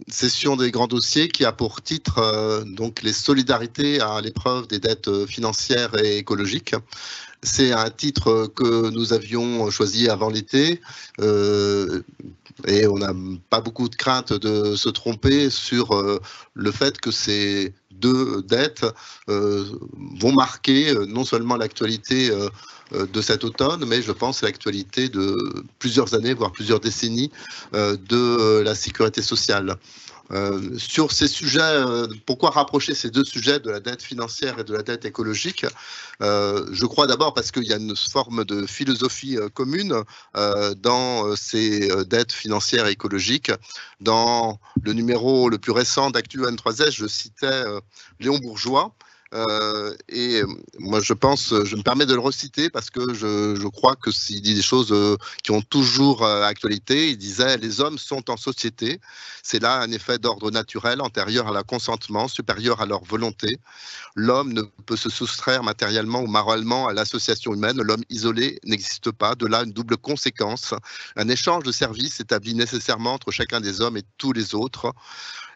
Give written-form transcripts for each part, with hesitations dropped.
session des grands dossiers qui a pour titre donc les solidarités à l'épreuve des dettes financières et écologiques. C'est un titre que nous avions choisi avant l'été et on n'a pas beaucoup de crainte de se tromper sur le fait que ces deux dettes vont marquer non seulement l'actualité de cet automne, mais je pense l'actualité de plusieurs années, voire plusieurs décennies de la sécurité sociale. Sur ces sujets, pourquoi rapprocher ces deux sujets de la dette financière et de la dette écologique? Je crois d'abord parce qu'il y a une forme de philosophie commune dans ces dettes financières et écologiques. Dans le numéro le plus récent d'Actu N3S, je citais Léon Bourgeois. Et moi je me permets de le reciter parce que je crois que s'il dit des choses qui ont toujours actualité. Il disait: les hommes sont en société, c'est là un effet d'ordre naturel antérieur à la consentement, supérieur à leur volonté. L'homme ne peut se soustraire matériellement ou moralement à l'association humaine, l'homme isolé n'existe pas, de là une double conséquence, un échange de services établi nécessairement entre chacun des hommes et tous les autres.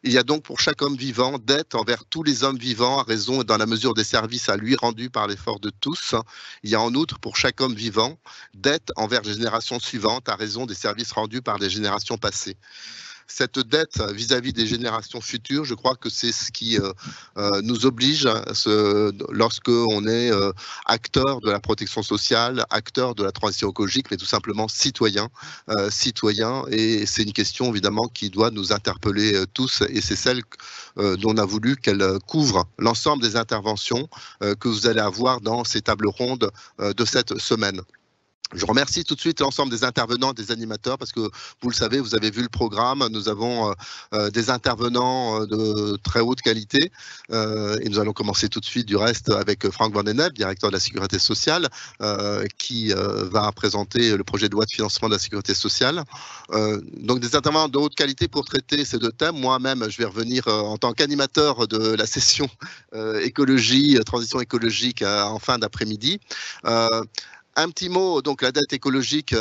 Il y a donc pour chaque homme vivant dette envers tous les hommes vivants à raison et dans la mesure des services à lui rendus par l'effort de tous. Il y a en outre pour chaque homme vivant dette envers les générations suivantes à raison des services rendus par les générations passées. Cette dette vis-à-vis des générations futures, je crois que c'est ce qui nous oblige lorsque on est acteur de la protection sociale, acteur de la transition écologique, mais tout simplement citoyen, et c'est une question évidemment qui doit nous interpeller tous, et c'est celle dont on a voulu qu'elle couvre l'ensemble des interventions que vous allez avoir dans ces tables rondes de cette semaine. Je remercie tout de suite l'ensemble des intervenants, des animateurs, parce que vous le savez, vous avez vu le programme. Nous avons des intervenants de très haute qualité et nous allons commencer tout de suite du reste avec Franck Van Den Epp, directeur de la Sécurité sociale, qui va présenter le projet de loi de financement de la Sécurité sociale. Donc des intervenants de haute qualité pour traiter ces deux thèmes. Moi-même, je vais revenir en tant qu'animateur de la session écologie, transition écologique en fin d'après-midi. Un petit mot, donc la dette écologique,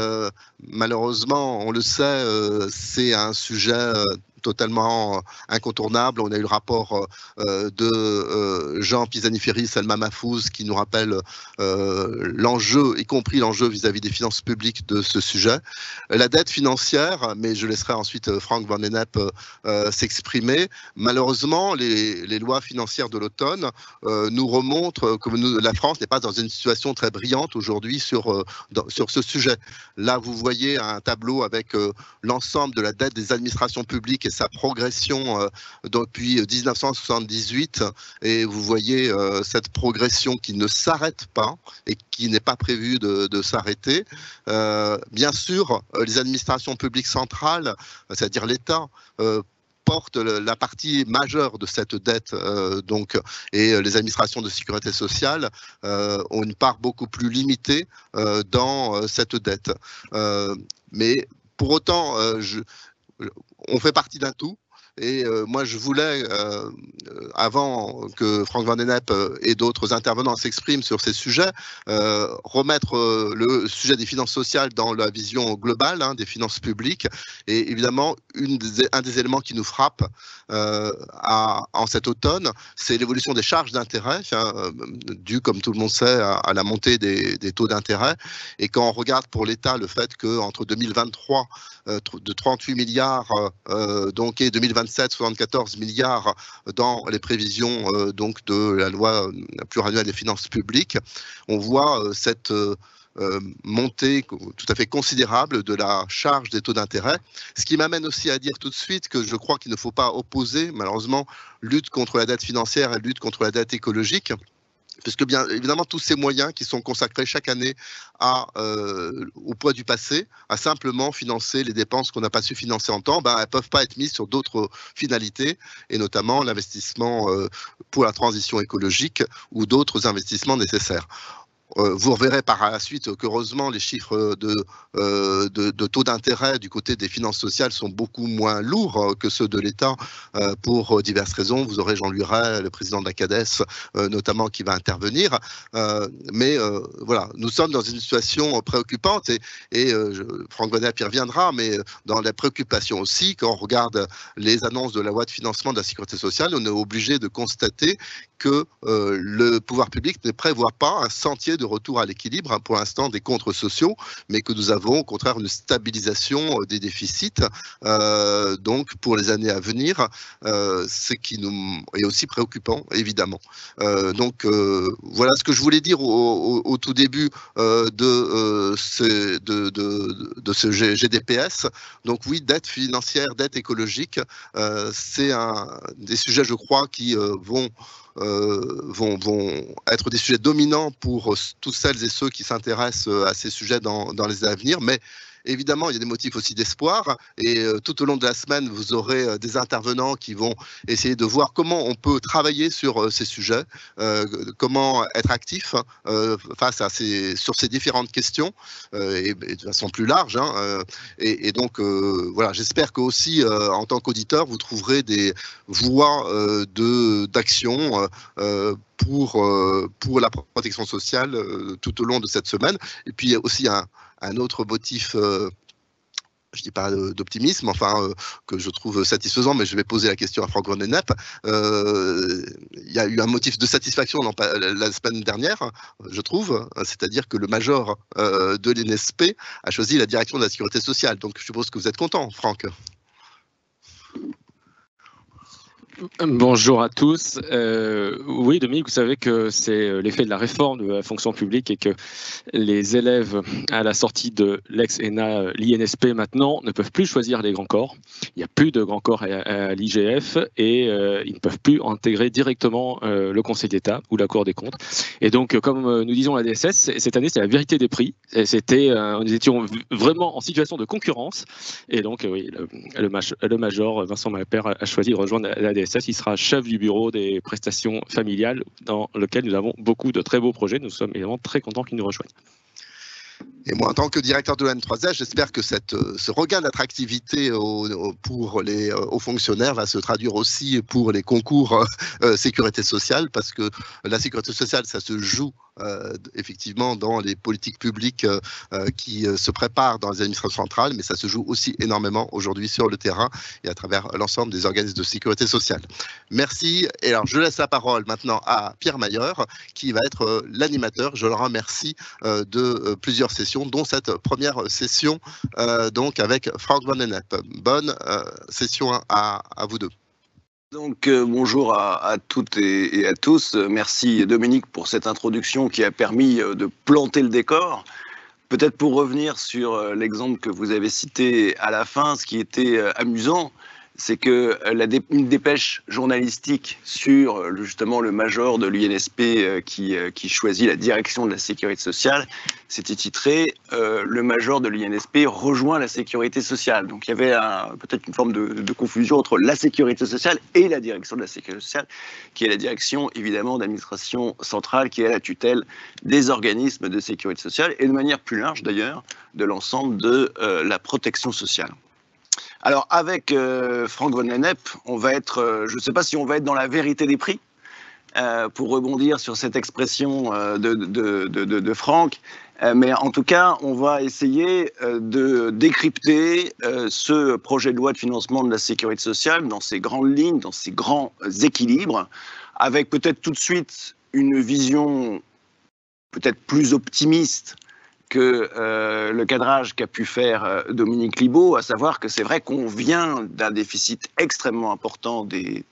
malheureusement, on le sait, c'est un sujet totalement incontournable. On a eu le rapport de Jean Pisani-Ferry, Salma Mahfouz, qui nous rappelle l'enjeu, y compris l'enjeu vis-à-vis des finances publiques de ce sujet. La dette financière, mais je laisserai ensuite Franck Van Den Epp s'exprimer. Malheureusement, les lois financières de l'automne nous remontrent que la France n'est pas dans une situation très brillante aujourd'hui sur ce sujet. Là, vous voyez un tableau avec l'ensemble de la dette des administrations publiques et sa progression depuis 1978, et vous voyez cette progression qui ne s'arrête pas et qui n'est pas prévue de s'arrêter. Bien sûr, les administrations publiques centrales, c'est-à-dire l'État, portent la partie majeure de cette dette, et les administrations de sécurité sociale ont une part beaucoup plus limitée dans cette dette. Mais pour autant, on fait partie d'un tout. Et moi, je voulais, avant que Franck Van Den Epp et d'autres intervenants s'expriment sur ces sujets, remettre le sujet des finances sociales dans la vision globale des finances publiques. Et évidemment, un des éléments qui nous frappe en cet automne, c'est l'évolution des charges d'intérêt, due, comme tout le monde sait, à la montée des taux d'intérêt. Et quand on regarde pour l'État le fait qu'entre 2023, de 38 milliards et 2027, 74 milliards dans les prévisions de la loi pluriannuelle des finances publiques, on voit cette montée tout à fait considérable de la charge des taux d'intérêt. Ce qui m'amène aussi à dire tout de suite que je crois qu'il ne faut pas opposer, malheureusement, lutte contre la dette financière et lutte contre la dette écologique. Puisque bien évidemment tous ces moyens qui sont consacrés chaque année au poids du passé, à simplement financer les dépenses qu'on n'a pas su financer en temps, elles ne peuvent pas être mises sur d'autres finalités, et notamment l'investissement pour la transition écologique ou d'autres investissements nécessaires. vous reverrez par la suite qu'heureusement, les chiffres de taux d'intérêt du côté des finances sociales sont beaucoup moins lourds que ceux de l'État pour diverses raisons. Vous aurez Jean Luret, le président de la CADES, notamment, qui va intervenir. Mais voilà, nous sommes dans une situation préoccupante et Franck Bonnep y reviendra, mais dans les préoccupations aussi, quand on regarde les annonces de la loi de financement de la sécurité sociale, on est obligé de constater que le pouvoir public ne prévoit pas un sentier de retour à l'équilibre, pour l'instant, des comptes sociaux, mais que nous avons au contraire une stabilisation des déficits. Donc pour les années à venir, ce qui nous est aussi préoccupant, évidemment. Donc voilà ce que je voulais dire au tout début de ce GDPS. Donc oui, dette financière, dette écologique, c'est des sujets, je crois, qui vont être des sujets dominants pour tous celles et ceux qui s'intéressent à ces sujets dans les années à venir. Mais évidemment, il y a des motifs aussi d'espoir et tout au long de la semaine, vous aurez des intervenants qui vont essayer de voir comment on peut travailler sur ces sujets, comment être actif face à sur ces différentes questions et de façon plus large. Et donc, voilà, j'espère que aussi, en tant qu'auditeur, vous trouverez des voies d'action pour la protection sociale tout au long de cette semaine. Et puis, il y a aussi un autre motif, je ne dis pas d'optimisme, enfin, que je trouve satisfaisant, mais je vais poser la question à Franck Bonnep. Il y a eu un motif de satisfaction la semaine dernière, je trouve, c'est-à-dire que le major de l'INSP a choisi la direction de la sécurité sociale. Donc, je suppose que vous êtes content, Franck. Bonjour à tous. Oui, Dominique, vous savez que c'est l'effet de la réforme de la fonction publique et que les élèves à la sortie de l'ex-ENA, l'INSP maintenant, ne peuvent plus choisir les grands corps. Il n'y a plus de grands corps à l'IGF et ils ne peuvent plus intégrer directement le Conseil d'État ou la Cour des comptes. Et donc, comme nous disons à la DSS, cette année, c'est la vérité des prix. Nous étions vraiment en situation de concurrence. Et donc, oui, le major Vincent Malpère a choisi de rejoindre la DSS. Il sera chef du bureau des prestations familiales dans lequel nous avons beaucoup de très beaux projets. Nous sommes évidemment très contents qu'il nous rejoigne. Et moi, en tant que directeur de l'N3S, j'espère que ce regain d'attractivité pour les hauts fonctionnaires va se traduire aussi pour les concours sécurité sociale, parce que la sécurité sociale, ça se joue effectivement dans les politiques publiques qui se préparent dans les administrations centrales, mais ça se joue aussi énormément aujourd'hui sur le terrain et à travers l'ensemble des organismes de sécurité sociale. Merci. Et alors, je laisse la parole maintenant à Pierre Mailleur, qui va être l'animateur. Je le remercie de plusieurs sessions, dont cette première session donc avec Franck Bonnep. Bonne session à vous deux. Donc bonjour à toutes et à tous. Merci Dominique pour cette introduction qui a permis de planter le décor. Peut-être pour revenir sur l'exemple que vous avez cité à la fin, ce qui était amusant, c'est que une dépêche journalistique sur justement le major de l'INSP qui choisit la direction de la sécurité sociale, c'était titré « Le major de l'INSP rejoint la sécurité sociale ». Donc il y avait peut-être une forme de confusion entre la sécurité sociale et la direction de la sécurité sociale, qui est la direction évidemment d'administration centrale, qui est à la tutelle des organismes de sécurité sociale et de manière plus large d'ailleurs de l'ensemble de la protection sociale. Alors avec Franck Bonnep, on va être, je ne sais pas si on va être dans la vérité des prix, pour rebondir sur cette expression de Franck, mais en tout cas, on va essayer de décrypter ce projet de loi de financement de la sécurité sociale dans ses grandes lignes, dans ses grands équilibres, avec peut-être tout de suite une vision peut-être plus optimiste que le cadrage qu'a pu faire Dominique Libault, à savoir que c'est vrai qu'on vient d'un déficit extrêmement important des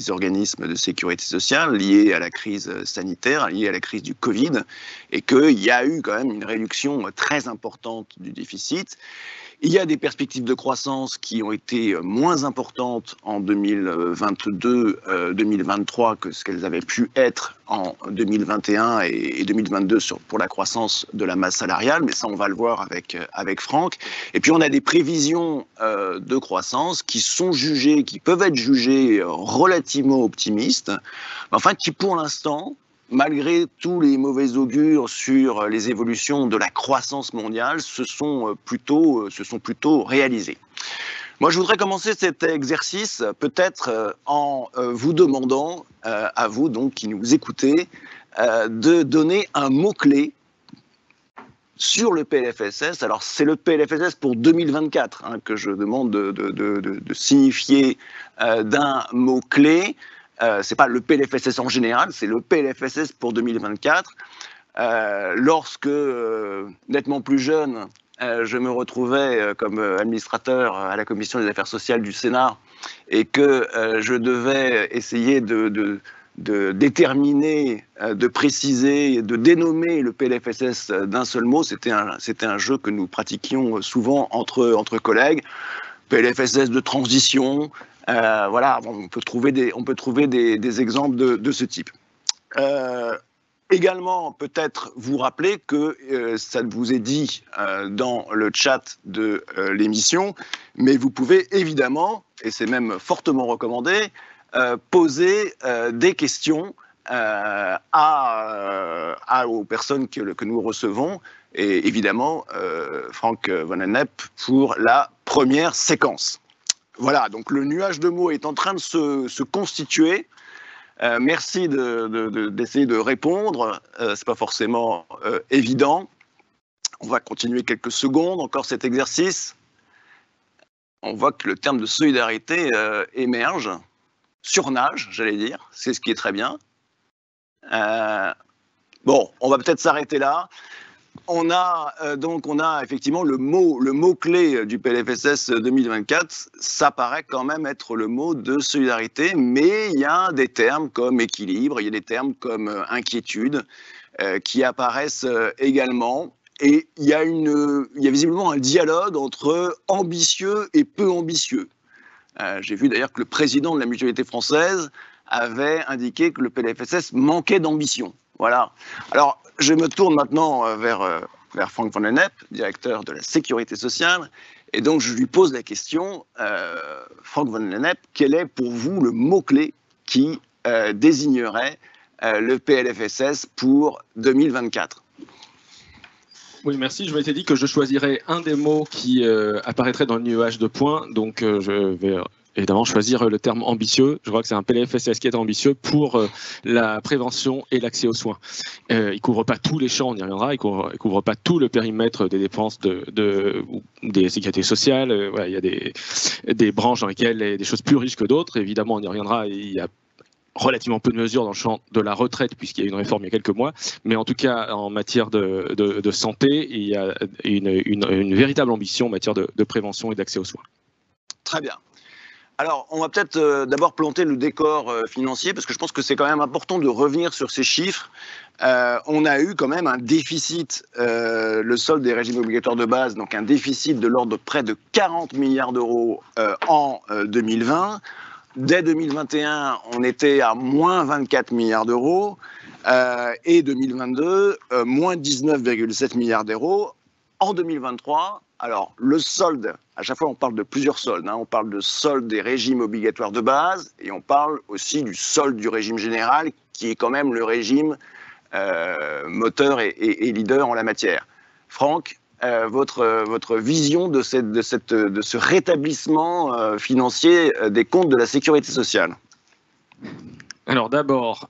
organismes de sécurité sociale liés à la crise sanitaire, liés à la crise du Covid, et qu'il y a eu quand même une réduction très importante du déficit. Il y a des perspectives de croissance qui ont été moins importantes en 2022-2023 que ce qu'elles avaient pu être en 2021 et 2022 pour la croissance de la masse salariale, mais ça on va le voir avec Franck. Et puis on a des prévisions de croissance qui peuvent être jugées relativement optimistes, mais enfin qui pour l'instant malgré tous les mauvais augures sur les évolutions de la croissance mondiale, se sont plutôt réalisés. Moi, je voudrais commencer cet exercice peut-être en vous demandant, à vous donc qui nous écoutez, de donner un mot-clé sur le PLFSS. Alors, c'est le PLFSS pour 2024 hein, que je demande de signifier d'un mot-clé. C'est pas le PLFSS en général, c'est le PLFSS pour 2024. Lorsque, nettement plus jeune, je me retrouvais comme administrateur à la Commission des affaires sociales du Sénat et que je devais essayer de déterminer, de préciser, de dénommer le PLFSS d'un seul mot. C'était un jeu que nous pratiquions souvent entre collègues. PLFSS de transition, voilà, on peut trouver des exemples de ce type. Également, peut-être vous rappeler que ça vous est dit dans le chat de l'émission, mais vous pouvez évidemment, et c'est même fortement recommandé, poser des questions aux personnes que nous recevons, et évidemment Frank Van Lennep pour la première séquence. Voilà, donc le nuage de mots est en train de se constituer. Merci d'essayer de répondre, c'est pas forcément évident. On va continuer quelques secondes, encore cet exercice. On voit que le terme de solidarité émerge, surnage, j'allais dire, c'est ce qui est très bien. Bon, on va peut-être s'arrêter là. On a effectivement le mot-clé du PLFSS 2024, ça paraît quand même être le mot de solidarité, mais il y a des termes comme équilibre, il y a des termes comme inquiétude qui apparaissent également. Et il y a visiblement un dialogue entre ambitieux et peu ambitieux. J'ai vu d'ailleurs que le président de la Mutualité française avait indiqué que le PLFSS manquait d'ambition. Voilà. Alors, je me tourne maintenant vers Frank Van Lennep, directeur de la Sécurité sociale, et donc je lui pose la question, Frank Van Lennep, quel est pour vous le mot-clé qui désignerait le PLFSS pour 2024 ? Oui, merci. Je m'étais dit que je choisirais un des mots qui apparaîtrait dans le nuage de points, donc je vais évidemment choisir le terme ambitieux. Je crois que c'est un PLFSS qui est ambitieux pour la prévention et l'accès aux soins. Il ne couvre pas tous les champs, on y reviendra, il ne couvre pas tout le périmètre des dépenses des sécurités sociales. Voilà, il y a des branches dans lesquelles il y a des choses plus riches que d'autres. Évidemment, on y reviendra, il y a relativement peu de mesures dans le champ de la retraite, puisqu'il y a eu une réforme il y a quelques mois, mais en tout cas, en matière de santé, il y a une véritable ambition en matière de prévention et d'accès aux soins. Très bien. Alors, on va peut-être d'abord planter le décor financier, parce que je pense que c'est quand même important de revenir sur ces chiffres. On a eu quand même un déficit, le solde des régimes obligatoires de base, donc un déficit de l'ordre de près de 40 milliards d'euros en 2020. Dès 2021, on était à moins 24 milliards d'euros et 2022, moins 19,7 milliards d'euros. En 2023, alors le solde, à chaque fois on parle de plusieurs soldes, hein, on parle de solde des régimes obligatoires de base et on parle aussi du solde du régime général qui est quand même le régime moteur et leader en la matière. Franck, votre vision de ce rétablissement financier des comptes de la sécurité sociale. Alors d'abord,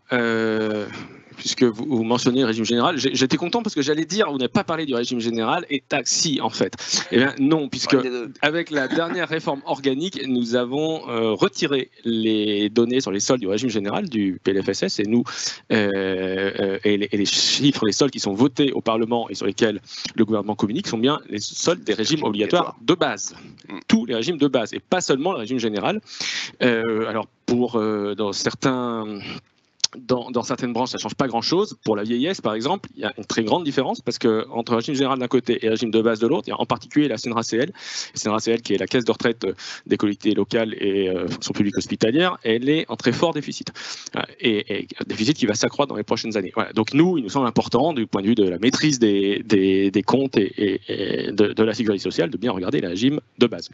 puisque vous mentionnez le régime général, j'étais content parce que j'allais dire, vous n'avez pas parlé du régime général, et taxi en fait. Eh bien non, puisque avec la dernière réforme organique, nous avons retiré les données sur les soldes du régime général du PLFSS, et nous, et les chiffres, les soldes qui sont votés au Parlement et sur lesquels le gouvernement communique sont bien les soldes des régimes obligatoires de base. Tous les régimes de base, et pas seulement le régime général. Alors dans certaines branches, ça ne change pas grand-chose. Pour la vieillesse, par exemple, il y a une très grande différence parce qu'entre le régime général d'un côté et le régime de base de l'autre, il y a en particulier la CNRACL. La CNRACL, qui est la caisse de retraite des collectivités locales et fonction publique hospitalière, elle est en très fort déficit. Et un déficit qui va s'accroître dans les prochaines années. Voilà. Donc nous, il nous semble important, du point de vue de la maîtrise des comptes et de la sécurité sociale, de bien regarder les régimes de base.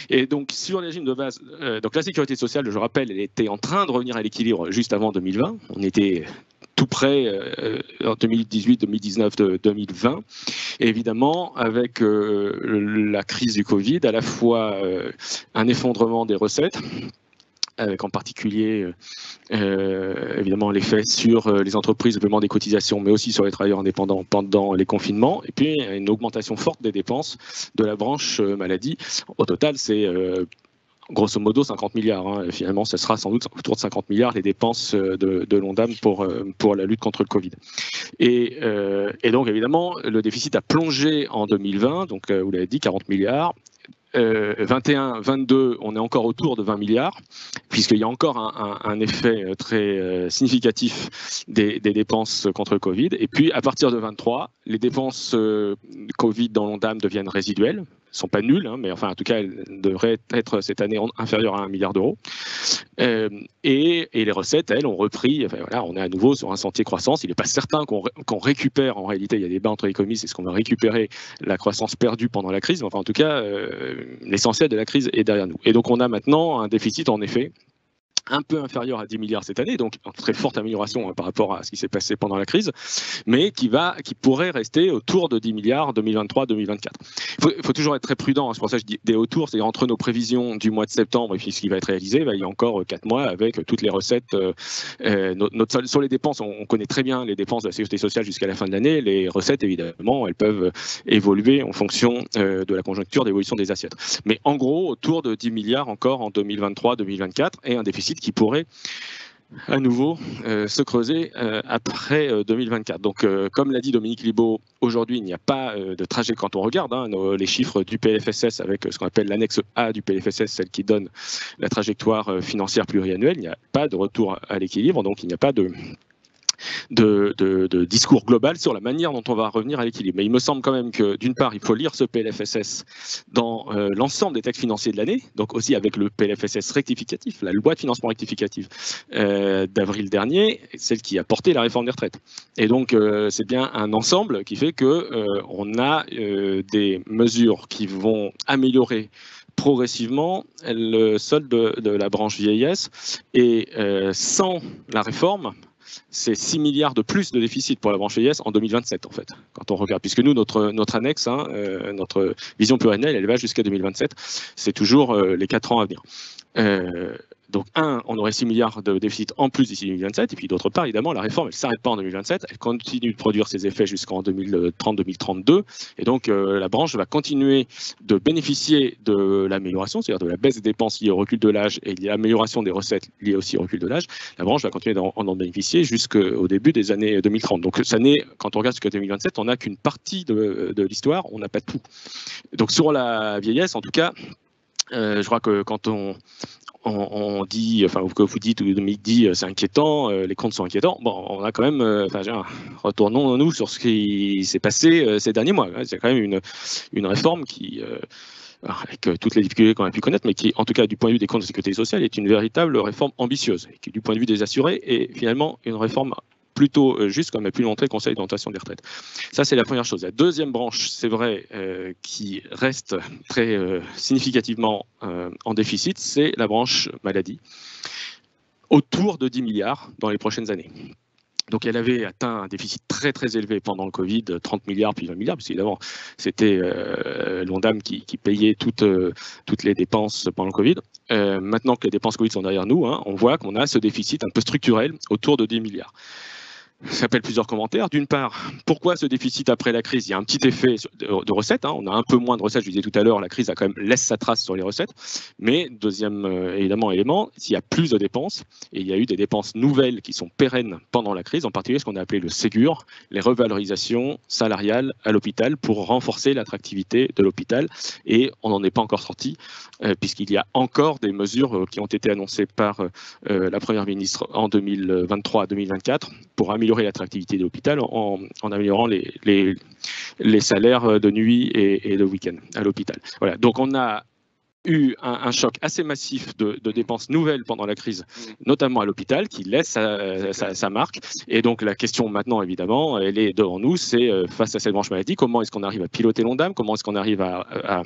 Et donc, sur les régimes de base, donc la sécurité sociale, je rappelle, elle était en train de revenir à l'équilibre juste avant 2020. On était tout près en 2018, 2019, 2020. Et évidemment, avec la crise du Covid, à la fois un effondrement des recettes, avec en particulier évidemment l'effet sur les entreprises, le paiement des cotisations, mais aussi sur les travailleurs indépendants pendant les confinements, et puis une augmentation forte des dépenses de la branche maladie. Au total, c'est grosso modo 50 milliards. Hein. Finalement, ce sera sans doute autour de 50 milliards les dépenses de l'ONDAM pour la lutte contre le Covid. Et donc, évidemment, le déficit a plongé en 2020, donc vous l'avez dit, 40 milliards. 21, 22, on est encore autour de 20 milliards, puisqu'il y a encore un effet très significatif des dépenses contre le Covid. Et puis, à partir de 23, les dépenses Covid dans l'ONDAM deviennent résiduelles. Elles ne sont pas nulles, hein, mais enfin, en tout cas, elles devraient être cette année inférieures à 1 milliard d'euros. Et les recettes, elles, ont repris. Enfin, voilà, on est à nouveau sur un sentier croissance. Il n'est pas certain qu'on récupère, en réalité, il y a des débats entre économistes, est-ce qu'on va récupérer la croissance perdue pendant la crise? Enfin, en tout cas, l'essentiel de la crise est derrière nous. Et donc, on a maintenant un déficit, en effet, un peu inférieur à 10 milliards cette année, donc une très forte amélioration par rapport à ce qui s'est passé pendant la crise, mais qui pourrait rester autour de 10 milliards 2023-2024. Il faut toujours être très prudent, hein, c'est pour ça que je dis des autours, c'est entre nos prévisions du mois de septembre et puis ce qui va être réalisé, il y a encore 4 mois avec toutes les recettes. Sur les dépenses, on connaît très bien les dépenses de la sécurité sociale jusqu'à la fin de l'année. Les recettes, évidemment, elles peuvent évoluer en fonction de la conjoncture d'évolution des assiettes. Mais en gros, autour de 10 milliards encore en 2023-2024 et un déficit qui pourrait à nouveau se creuser après 2024. Donc, comme l'a dit Dominique Libault, aujourd'hui, il n'y a pas de trajectoire. Quand on regarde les chiffres du PLFSS avec ce qu'on appelle l'annexe A du PLFSS, celle qui donne la trajectoire financière pluriannuelle, il n'y a pas de retour à l'équilibre, donc il n'y a pas de discours global sur la manière dont on va revenir à l'équilibre. Mais il me semble quand même que, d'une part, il faut lire ce PLFSS dans l'ensemble des textes financiers de l'année, donc aussi avec le PLFSS rectificatif, la loi de financement rectificative d'avril dernier, celle qui a porté la réforme des retraites. Et donc, c'est bien un ensemble qui fait qu'on a des mesures qui vont améliorer progressivement le solde de la branche vieillesse, et sans la réforme, c'est 6 milliards de plus de déficit pour la branche vieillesse en 2027, en fait, quand on regarde. Puisque nous, notre annexe, notre vision pluriannuelle, elle va jusqu'à 2027. C'est toujours les 4 ans à venir. Donc, on aurait 6 milliards de déficit en plus d'ici 2027. Et puis, d'autre part, évidemment, la réforme, elle ne s'arrête pas en 2027. Elle continue de produire ses effets jusqu'en 2030-2032. Et donc, la branche va continuer de bénéficier de l'amélioration, c'est-à-dire de la baisse des dépenses liées au recul de l'âge et l'amélioration des recettes liées aussi au recul de l'âge. La branche va continuer d'en bénéficier jusqu'au début des années 2030. Donc, quand on regarde jusqu'à 2027, on n'a qu'une partie de l'histoire, on n'a pas tout. Donc, sur la vieillesse, en tout cas, je crois que quand on dit, enfin, que vous dites, ou Dominique dit, c'est inquiétant, les comptes sont inquiétants. Bon, on a quand même, retournons-nous sur ce qui s'est passé ces derniers mois. C'est quand même une réforme qui, avec toutes les difficultés qu'on a pu connaître, mais qui, en tout cas, du point de vue des comptes de sécurité sociale, est une véritable réforme ambitieuse, et qui, du point de vue des assurés, est finalement une réforme plutôt juste, comme a pu le montrer le Conseil d'orientation des retraites. Ça, c'est la première chose. La deuxième branche, c'est vrai, qui reste très significativement en déficit, c'est la branche maladie, autour de 10 milliards dans les prochaines années. Donc, elle avait atteint un déficit très, très élevé pendant le Covid, 30 milliards puis 20 milliards, parce qu'évidemment, c'était l'ONDAM qui payait toutes les dépenses pendant le Covid. Maintenant que les dépenses Covid sont derrière nous, on voit qu'on a ce déficit un peu structurel autour de 10 milliards. Ça appelle plusieurs commentaires. D'une part, pourquoi ce déficit après la crise? Il y a un petit effet de recettes. On a un peu moins de recettes. Je disais tout à l'heure, la crise a quand même laisse sa trace sur les recettes. Mais deuxième élément, s'il y a plus de dépenses, et il y a eu des dépenses nouvelles qui sont pérennes pendant la crise, en particulier ce qu'on a appelé le Ségur, les revalorisations salariales à l'hôpital pour renforcer l'attractivité de l'hôpital. Et on n'en est pas encore sorti, puisqu'il y a encore des mesures qui ont été annoncées par la Première ministre en 2023-2024 pour améliorer l'attractivité de l'hôpital en améliorant les salaires de nuit et de week-end à l'hôpital. Voilà. Donc on a eu un choc assez massif de dépenses nouvelles pendant la crise, notamment à l'hôpital, qui laisse sa marque. Et donc la question maintenant, évidemment, elle est devant nous, c'est face à cette branche maladie, comment est-ce qu'on arrive à piloter l'ONDAM, comment est-ce qu'on arrive à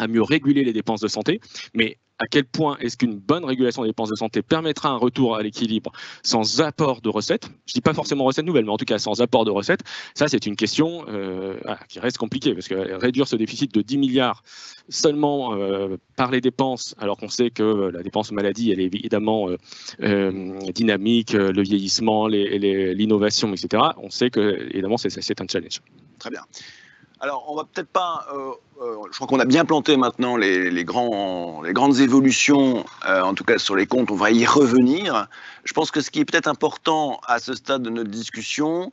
mieux réguler les dépenses de santé, mais à quel point est-ce qu'une bonne régulation des dépenses de santé permettra un retour à l'équilibre sans apport de recettes. Je ne dis pas forcément recettes nouvelles, mais en tout cas sans apport de recettes. Ça, c'est une question qui reste compliquée, parce que réduire ce déficit de 10 milliards seulement par les dépenses, alors qu'on sait que la dépense maladie, elle est évidemment dynamique, le vieillissement, l'innovation, etc. On sait que, évidemment, c'est un challenge. Très bien. Alors, on va peut-être pas... je crois qu'on a bien planté maintenant les grandes évolutions, en tout cas sur les comptes, on va y revenir. Je pense que ce qui est peut-être important à ce stade de notre discussion,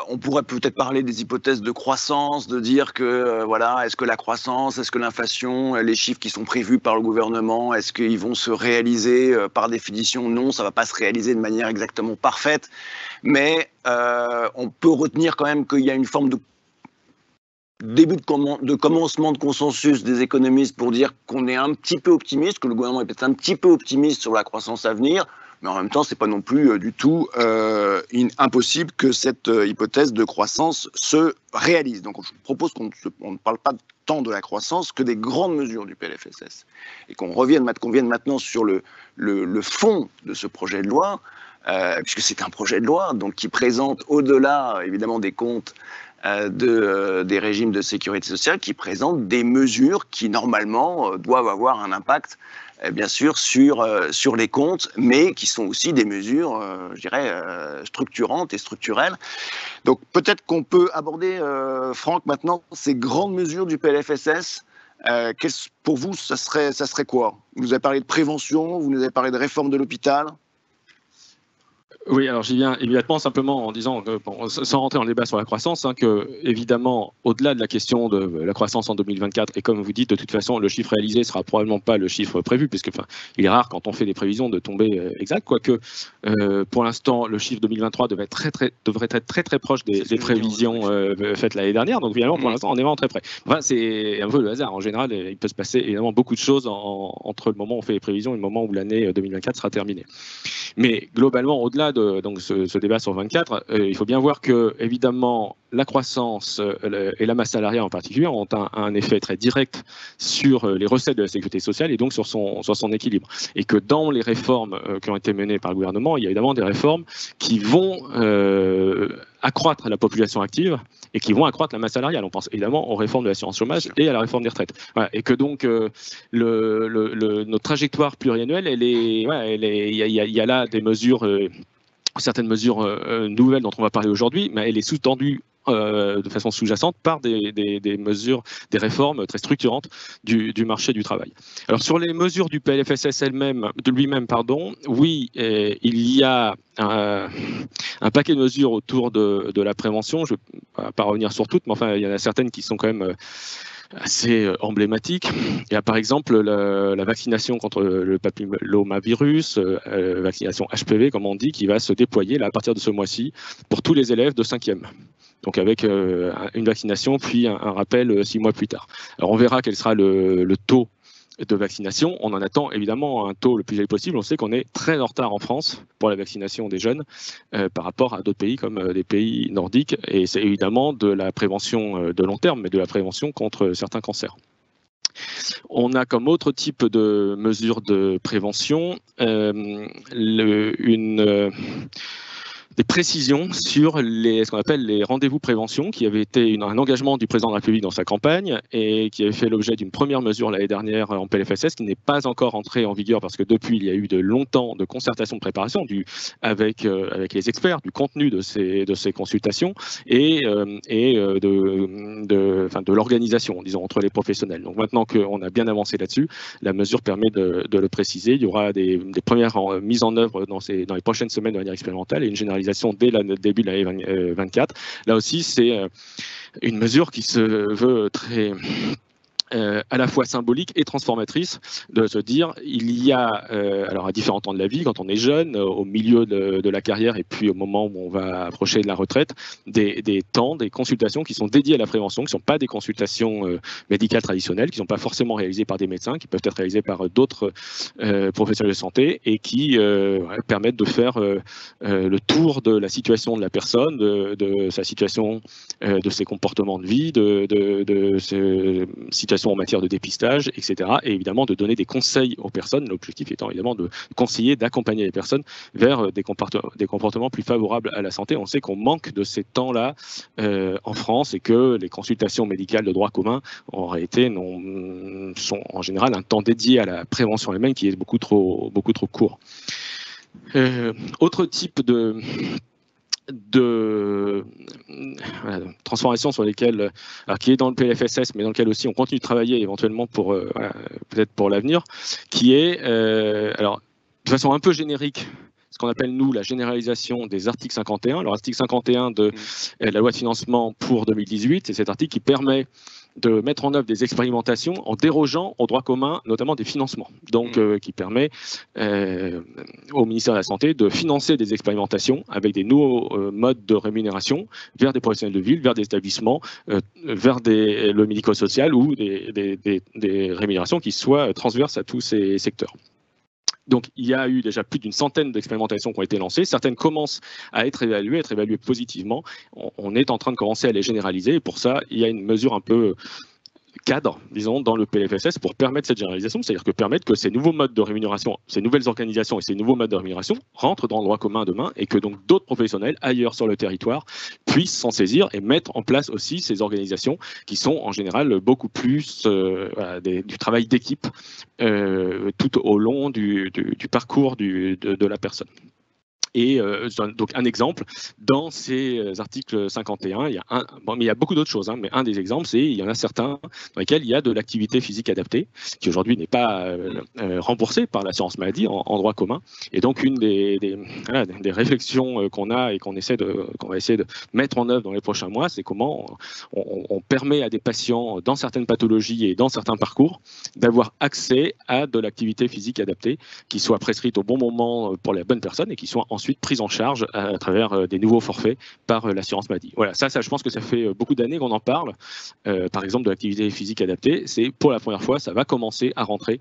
on pourrait peut-être parler des hypothèses de croissance, de dire que, voilà, est-ce que la croissance, est-ce que l'inflation, les chiffres qui sont prévus par le gouvernement, est-ce qu'ils vont se réaliser par définition? Non, ça ne va pas se réaliser de manière exactement parfaite, mais on peut retenir quand même qu'il y a une forme de début de commencement de consensus des économistes pour dire qu'on est un petit peu optimiste, que le gouvernement est peut-être un petit peu optimiste sur la croissance à venir, mais en même temps, ce n'est pas non plus du tout impossible que cette hypothèse de croissance se réalise. Donc, je propose qu'on ne parle pas tant de la croissance que des grandes mesures du PLFSS, et qu'on vienne maintenant sur le fond de ce projet de loi, puisque c'est un projet de loi donc, qui présente, au-delà évidemment des comptes, des régimes de sécurité sociale, qui présentent des mesures qui normalement doivent avoir un impact bien sûr sur les comptes, mais qui sont aussi des mesures, je dirais, structurantes et structurelles. Donc peut-être qu'on peut aborder, Franck, maintenant ces grandes mesures du PLFSS. Pour vous, ça serait quoi? Vous nous avez parlé de prévention, vous nous avez parlé de réforme de l'hôpital. Oui, alors j'y viens évidemment simplement en disant, sans rentrer dans le débat sur la croissance, que évidemment, au-delà de la question de la croissance en 2024, et comme vous dites, de toute façon, le chiffre réalisé ne sera probablement pas le chiffre prévu, puisque il est rare quand on fait des prévisions de tomber exact, quoique pour l'instant, le chiffre 2023 devrait être très très proche des prévisions faites l'année dernière, donc finalement, pour l'instant, on est vraiment très près. Enfin, c'est un peu le hasard. En général, il peut se passer évidemment beaucoup de choses entre le moment où on fait les prévisions et le moment où l'année 2024 sera terminée. Mais globalement, au-delà de donc ce débat sur 24, il faut bien voir que, évidemment, la croissance et la masse salariale en particulier ont un effet très direct sur les recettes de la sécurité sociale et donc sur son équilibre. Et que dans les réformes qui ont été menées par le gouvernement, il y a évidemment des réformes qui vont accroître la population active et qui vont accroître la masse salariale. On pense évidemment aux réformes de l'assurance chômage et à la réforme des retraites. Voilà. Et que donc notre trajectoire pluriannuelle, il y a là des mesures, certaines mesures nouvelles dont on va parler aujourd'hui, mais elle est sous-tendue de façon sous-jacente par des mesures, des réformes très structurantes du marché du travail. Alors sur les mesures du PLFSS lui-même, oui, il y a un paquet de mesures autour de la prévention. Je ne vais pas revenir sur toutes, mais enfin, il y en a certaines qui sont quand même assez emblématiques. Il y a par exemple la vaccination contre le papillomavirus, vaccination HPV, comme on dit, qui va se déployer là, à partir de ce mois-ci pour tous les élèves de 5e. Donc avec une vaccination, puis un rappel 6 mois plus tard. Alors on verra quel sera le taux de vaccination. On en attend évidemment un taux le plus élevé possible. On sait qu'on est très en retard en France pour la vaccination des jeunes par rapport à d'autres pays comme des pays nordiques. Et c'est évidemment de la prévention de long terme, mais de la prévention contre certains cancers. On a comme autre type de mesures de prévention des précisions sur ce qu'on appelle les rendez-vous prévention, qui avait été un engagement du président de la République dans sa campagne et qui avait fait l'objet d'une première mesure l'année dernière en PLFSS, qui n'est pas encore entrée en vigueur parce que depuis, il y a eu de longtemps de concertation de préparation avec les experts, du contenu de ces consultations et de l'organisation, disons, entre les professionnels. Donc maintenant qu'on a bien avancé là-dessus, la mesure permet de le préciser. Il y aura des premières mises en œuvre dans les prochaines semaines de manière expérimentale et une généralisation dès le début de l'année 2024. Là aussi, c'est une mesure qui se veut très à la fois symbolique et transformatrice, de se dire il y a, alors à différents temps de la vie, quand on est jeune, au milieu de la carrière et puis au moment où on va approcher de la retraite, des temps, des consultations qui sont dédiées à la prévention, qui ne sont pas des consultations médicales traditionnelles, qui ne sont pas forcément réalisées par des médecins, qui peuvent être réalisées par d'autres professionnels de santé et qui permettent de faire le tour de la situation de la personne, de sa situation, de ses comportements de vie, de ses situations consultations en matière de dépistage, etc. Et évidemment de donner des conseils aux personnes, l'objectif étant évidemment de conseiller, d'accompagner les personnes vers des comportements plus favorables à la santé. On sait qu'on manque de ces temps-là en France et que les consultations médicales de droit commun, en réalité, sont en général un temps dédié à la prévention elle-même qui est beaucoup trop court. Autre type de transformation sur lesquelles, qui est dans le PLFSS, mais dans lequel aussi on continue de travailler éventuellement pour peut-être pour l'avenir, qui est, alors de façon un peu générique, ce qu'on appelle nous la généralisation des articles 51. Alors article 51 de la loi de financement pour 2018, c'est cet article qui permet de mettre en œuvre des expérimentations en dérogeant au droit commun, notamment des financements. Donc, qui permet au ministère de la Santé de financer des expérimentations avec des nouveaux modes de rémunération vers des professionnels de ville, vers des établissements, vers le médico-social ou des rémunérations qui soient transverses à tous ces secteurs. Donc, il y a eu déjà plus d'une centaine d'expérimentations qui ont été lancées. Certaines commencent à être évaluées positivement. On est en train de commencer à les généraliser. Et pour ça, il y a une mesure un peu cadre, disons, dans le PLFSS pour permettre cette généralisation, c'est-à-dire que permettre que ces nouveaux modes de rémunération, ces nouvelles organisations et ces nouveaux modes de rémunération rentrent dans le droit commun demain et que donc d'autres professionnels ailleurs sur le territoire puissent s'en saisir et mettre en place aussi ces organisations qui sont en général beaucoup plus du travail d'équipe tout au long du parcours de la personne. Et donc un exemple, dans ces articles 51, il y a mais il y a beaucoup d'autres choses, mais un des exemples, c'est il y en a certains dans lesquels il y a de l'activité physique adaptée, qui aujourd'hui n'est pas remboursée par l'assurance maladie en droit commun. Et donc une des réflexions qu'on a et qu'on va essayer de mettre en œuvre dans les prochains mois, c'est comment on permet à des patients dans certaines pathologies et dans certains parcours d'avoir accès à de l'activité physique adaptée qui soit prescrite au bon moment pour la bonne personne et qui soit ensuite prise en charge à travers des nouveaux forfaits par l'assurance maladie. Voilà, ça, je pense que ça fait beaucoup d'années qu'on en parle. Par exemple, de l'activité physique adaptée, c'est pour la première fois, ça va commencer à rentrer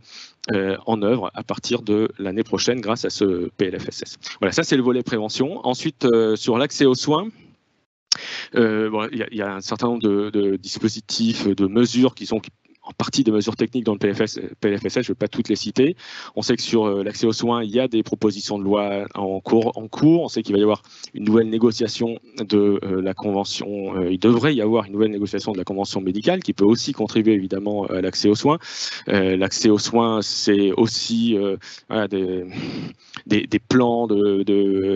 en œuvre à partir de l'année prochaine grâce à ce PLFSS. Voilà, ça c'est le volet prévention. Ensuite, sur l'accès aux soins, il y a un certain nombre de dispositifs, de mesures qui sont en partie des mesures techniques dans le PLFSS, je ne vais pas toutes les citer. On sait que sur l'accès aux soins, il y a des propositions de loi en cours. On sait qu'il va y avoir une nouvelle négociation de la convention. Il devrait y avoir une nouvelle négociation de la convention médicale qui peut aussi contribuer évidemment à l'accès aux soins. L'accès aux soins, c'est aussi des plans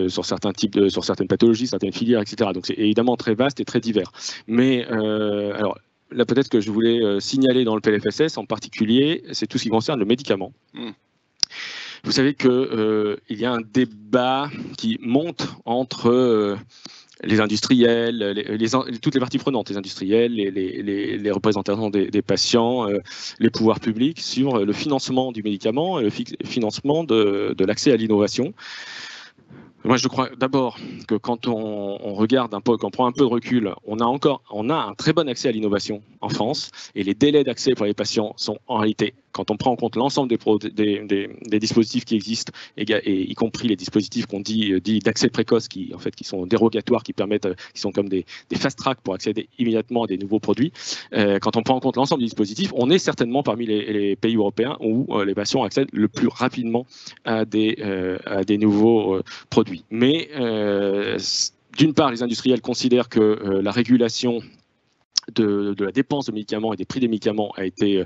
sur certains types sur certaines pathologies, certaines filières, etc. Donc c'est évidemment très vaste et très divers. Mais alors, là, peut-être que je voulais signaler dans le PLFSS en particulier, c'est tout ce qui concerne le médicament. Vous savez qu'il y a un débat qui monte entre les industriels, toutes les parties prenantes, les industriels, les représentants des patients, les pouvoirs publics sur le financement du médicament et le financement de l'accès à l'innovation. Moi, je crois d'abord que quand on regarde qu'on prend un peu de recul, on a un très bon accès à l'innovation en France et les délais d'accès pour les patients sont en réalité, quand on prend en compte l'ensemble des dispositifs qui existent, et y compris les dispositifs qu'on dit d'accès précoce, qui sont dérogatoires, qui sont comme des fast-track pour accéder immédiatement à des nouveaux produits. Quand on prend en compte l'ensemble des dispositifs, on est certainement parmi les pays européens où les patients accèdent le plus rapidement à des nouveaux produits. Mais d'une part, les industriels considèrent que la régulation de la dépense de médicaments et des prix des médicaments a été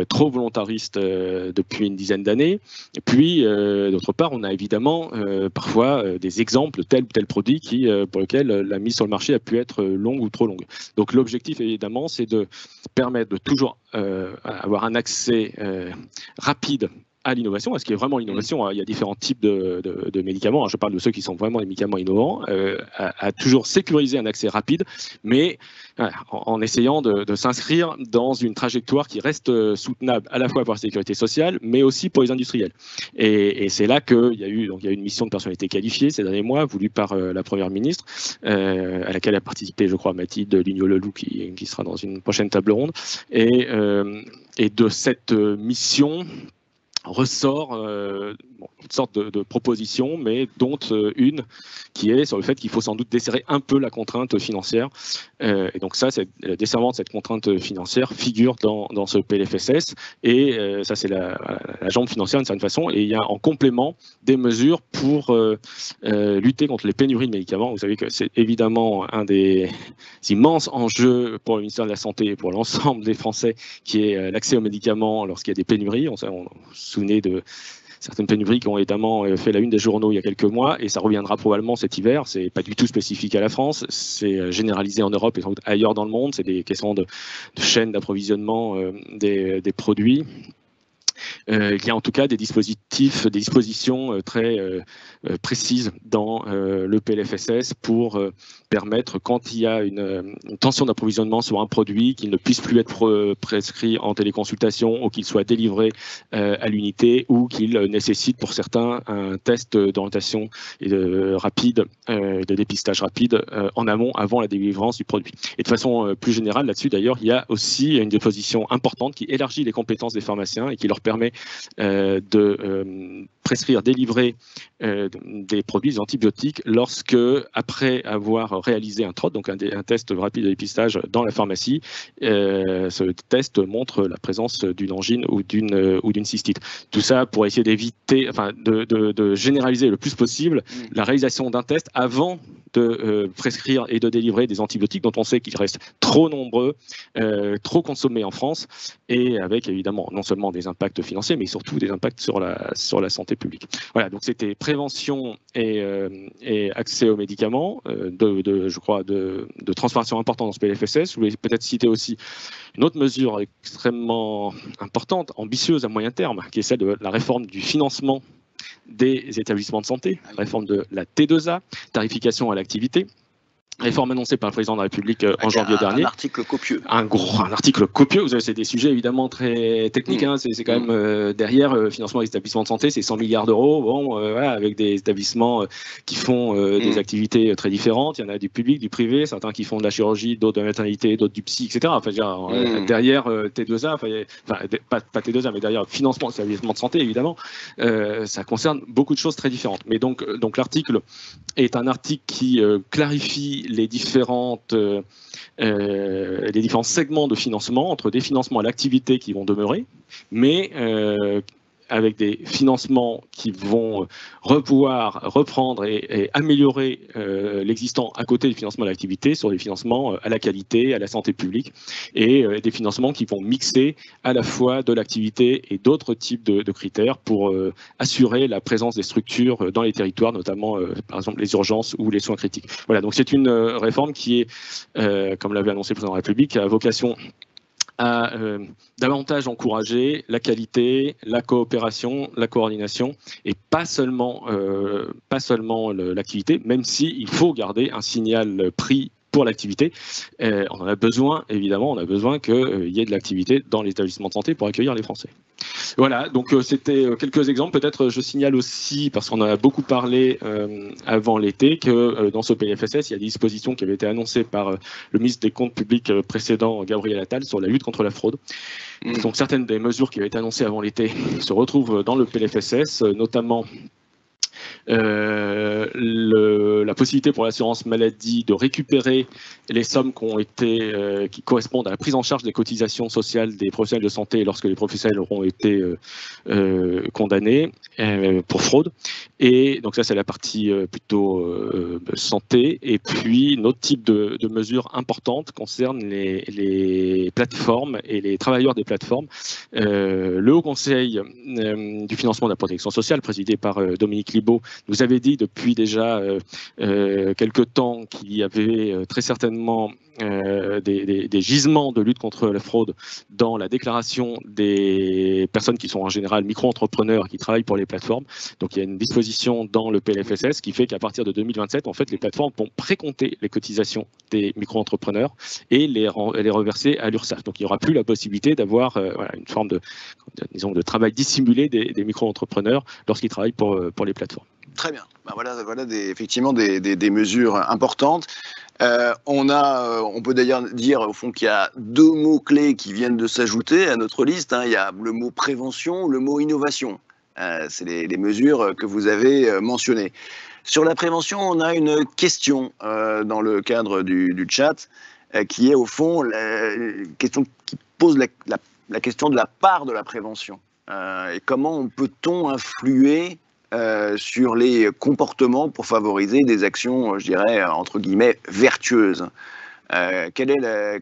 trop volontariste depuis une dizaine d'années. Et puis, d'autre part, on a évidemment parfois des exemples de tel ou tel produit pour lequel la mise sur le marché a pu être longue ou trop longue. Donc l'objectif, évidemment, c'est de permettre de toujours avoir un accès rapide à l'innovation. Est-ce qu'il y a vraiment l'innovation? Il y a différents types de médicaments. Je parle de ceux qui sont vraiment des médicaments innovants, à toujours sécuriser un accès rapide, mais en essayant de s'inscrire dans une trajectoire qui reste soutenable à la fois pour la sécurité sociale, mais aussi pour les industriels. Et c'est là qu'il y a eu une mission de personnalité qualifiée ces derniers mois, voulue par la Première ministre, à laquelle a participé, je crois, Mathilde Lignot-Leloup, qui sera dans une prochaine table ronde. Et de cette mission ressort, toutes sortes de propositions, mais dont une qui est sur le fait qu'il faut sans doute desserrer un peu la contrainte financière. Et donc ça, le desserrement de cette contrainte financière figure dans ce PLFSS. Et ça, c'est la jambe financière d'une certaine façon. Et il y a en complément des mesures pour lutter contre les pénuries de médicaments. Vous savez que c'est évidemment un des immenses enjeux pour le ministère de la Santé et pour l'ensemble des Français, qui est l'accès aux médicaments lorsqu'il y a des pénuries. On se souvenait de certaines pénuries qui ont évidemment fait la une des journaux il y a quelques mois, et ça reviendra probablement cet hiver. C'est pas du tout spécifique à la France, c'est généralisé en Europe et sans doute ailleurs dans le monde. C'est des questions de chaîne d'approvisionnement des produits. Il y a en tout cas des dispositions très précises dans le PLFSS pour permettre, quand il y a une tension d'approvisionnement sur un produit, qu'il ne puisse plus être prescrit en téléconsultation, ou qu'il soit délivré à l'unité, ou qu'il nécessite pour certains un test d'orientation rapide, de dépistage rapide en amont, avant la délivrance du produit. Et de façon plus générale, là-dessus d'ailleurs, il y a aussi une disposition importante qui élargit les compétences des pharmaciens et qui leur permet de prescrire, délivrer des produits antibiotiques lorsque, après avoir réalisé un TROT, donc un test rapide de dépistage dans la pharmacie, ce test montre la présence d'une angine ou d'une cystite. Tout ça pour essayer d'éviter, enfin, de généraliser le plus possible la réalisation d'un test avant de prescrire et de délivrer des antibiotiques dont on sait qu'ils restent trop nombreux, trop consommés en France, et avec évidemment non seulement des impacts financiers, mais surtout des impacts sur la santé publique. Voilà, donc c'était prévention et accès aux médicaments, je crois, de transformation importante dans ce PLFSS. Je voulais peut-être citer aussi une autre mesure extrêmement importante, ambitieuse à moyen terme, qui est celle de la réforme du financement des établissements de santé, réforme de la T2A, tarification à l'activité. Réforme annoncée par le président de la République en janvier dernier. Un article copieux. Un article copieux. Vous savez, c'est des sujets évidemment très techniques. Hein. C'est quand même derrière financement des établissements de santé, c'est 100 milliards d'euros. Bon, voilà, avec des établissements qui font des activités très différentes. Il y en a du public, du privé, certains qui font de la chirurgie, d'autres de la maternité, d'autres du psy, etc. Enfin, derrière T2A, pas T2A, mais derrière financement des établissements de santé, évidemment, ça concerne beaucoup de choses très différentes. Mais donc l'article est un article qui clarifie les différents segments de financement, entre des financements à l'activité qui vont demeurer, mais avec des financements qui vont pouvoir reprendre et améliorer l'existant à côté des financements à l'activité, sur des financements à la qualité, à la santé publique, et des financements qui vont mixer à la fois de l'activité et d'autres types de critères pour assurer la présence des structures dans les territoires, notamment par exemple les urgences ou les soins critiques. Voilà, donc c'est une réforme qui est, comme l'avait annoncé le président de la République, à vocation à davantage encourager la qualité, la coopération, la coordination, et pas seulement l'activité, même s'il faut garder un signal prix pour l'activité. On en a besoin, évidemment, on a besoin qu'il y ait de l'activité dans les établissements de santé pour accueillir les Français. Voilà, donc c'était quelques exemples. Peut-être je signale aussi, parce qu'on en a beaucoup parlé avant l'été, que dans ce PLFSS, il y a des dispositions qui avaient été annoncées par le ministre des Comptes publics précédent, Gabriel Attal, sur la lutte contre la fraude. Donc certaines des mesures qui avaient été annoncées avant l'été se retrouvent dans le PLFSS, notamment la possibilité pour l'assurance maladie de récupérer les sommes qui correspondent à la prise en charge des cotisations sociales des professionnels de santé lorsque les professionnels auront été condamnés pour fraude. Et donc ça, c'est la partie plutôt santé. Et puis, notre type de mesures importantes concerne les plateformes et les travailleurs des plateformes. Le Haut Conseil du financement de la protection sociale, présidé par Dominique Libault, nous avait dit depuis déjà quelques temps qu'il y avait très certainement des gisements de lutte contre la fraude dans la déclaration des personnes qui sont en général micro-entrepreneurs qui travaillent pour les plateformes. Donc il y a une disposition dans le PLFSS qui fait qu'à partir de 2027, en fait, les plateformes vont précompter les cotisations des micro-entrepreneurs et les reverser à l'URSSAF. Donc il n'y aura plus la possibilité d'avoir une forme de travail dissimulé des micro-entrepreneurs lorsqu'ils travaillent pour les plateformes. Très bien. Ben voilà effectivement des mesures importantes. On peut d'ailleurs dire au fond qu'il y a deux mots-clés qui viennent de s'ajouter à notre liste. Il y a le mot prévention, le mot innovation. C'est les mesures que vous avez mentionnées. Sur la prévention, on a une question dans le cadre du chat qui est au fond la question qui pose la question de la part de la prévention. Et comment peut-on influer sur les comportements pour favoriser des actions, je dirais, entre guillemets, vertueuses.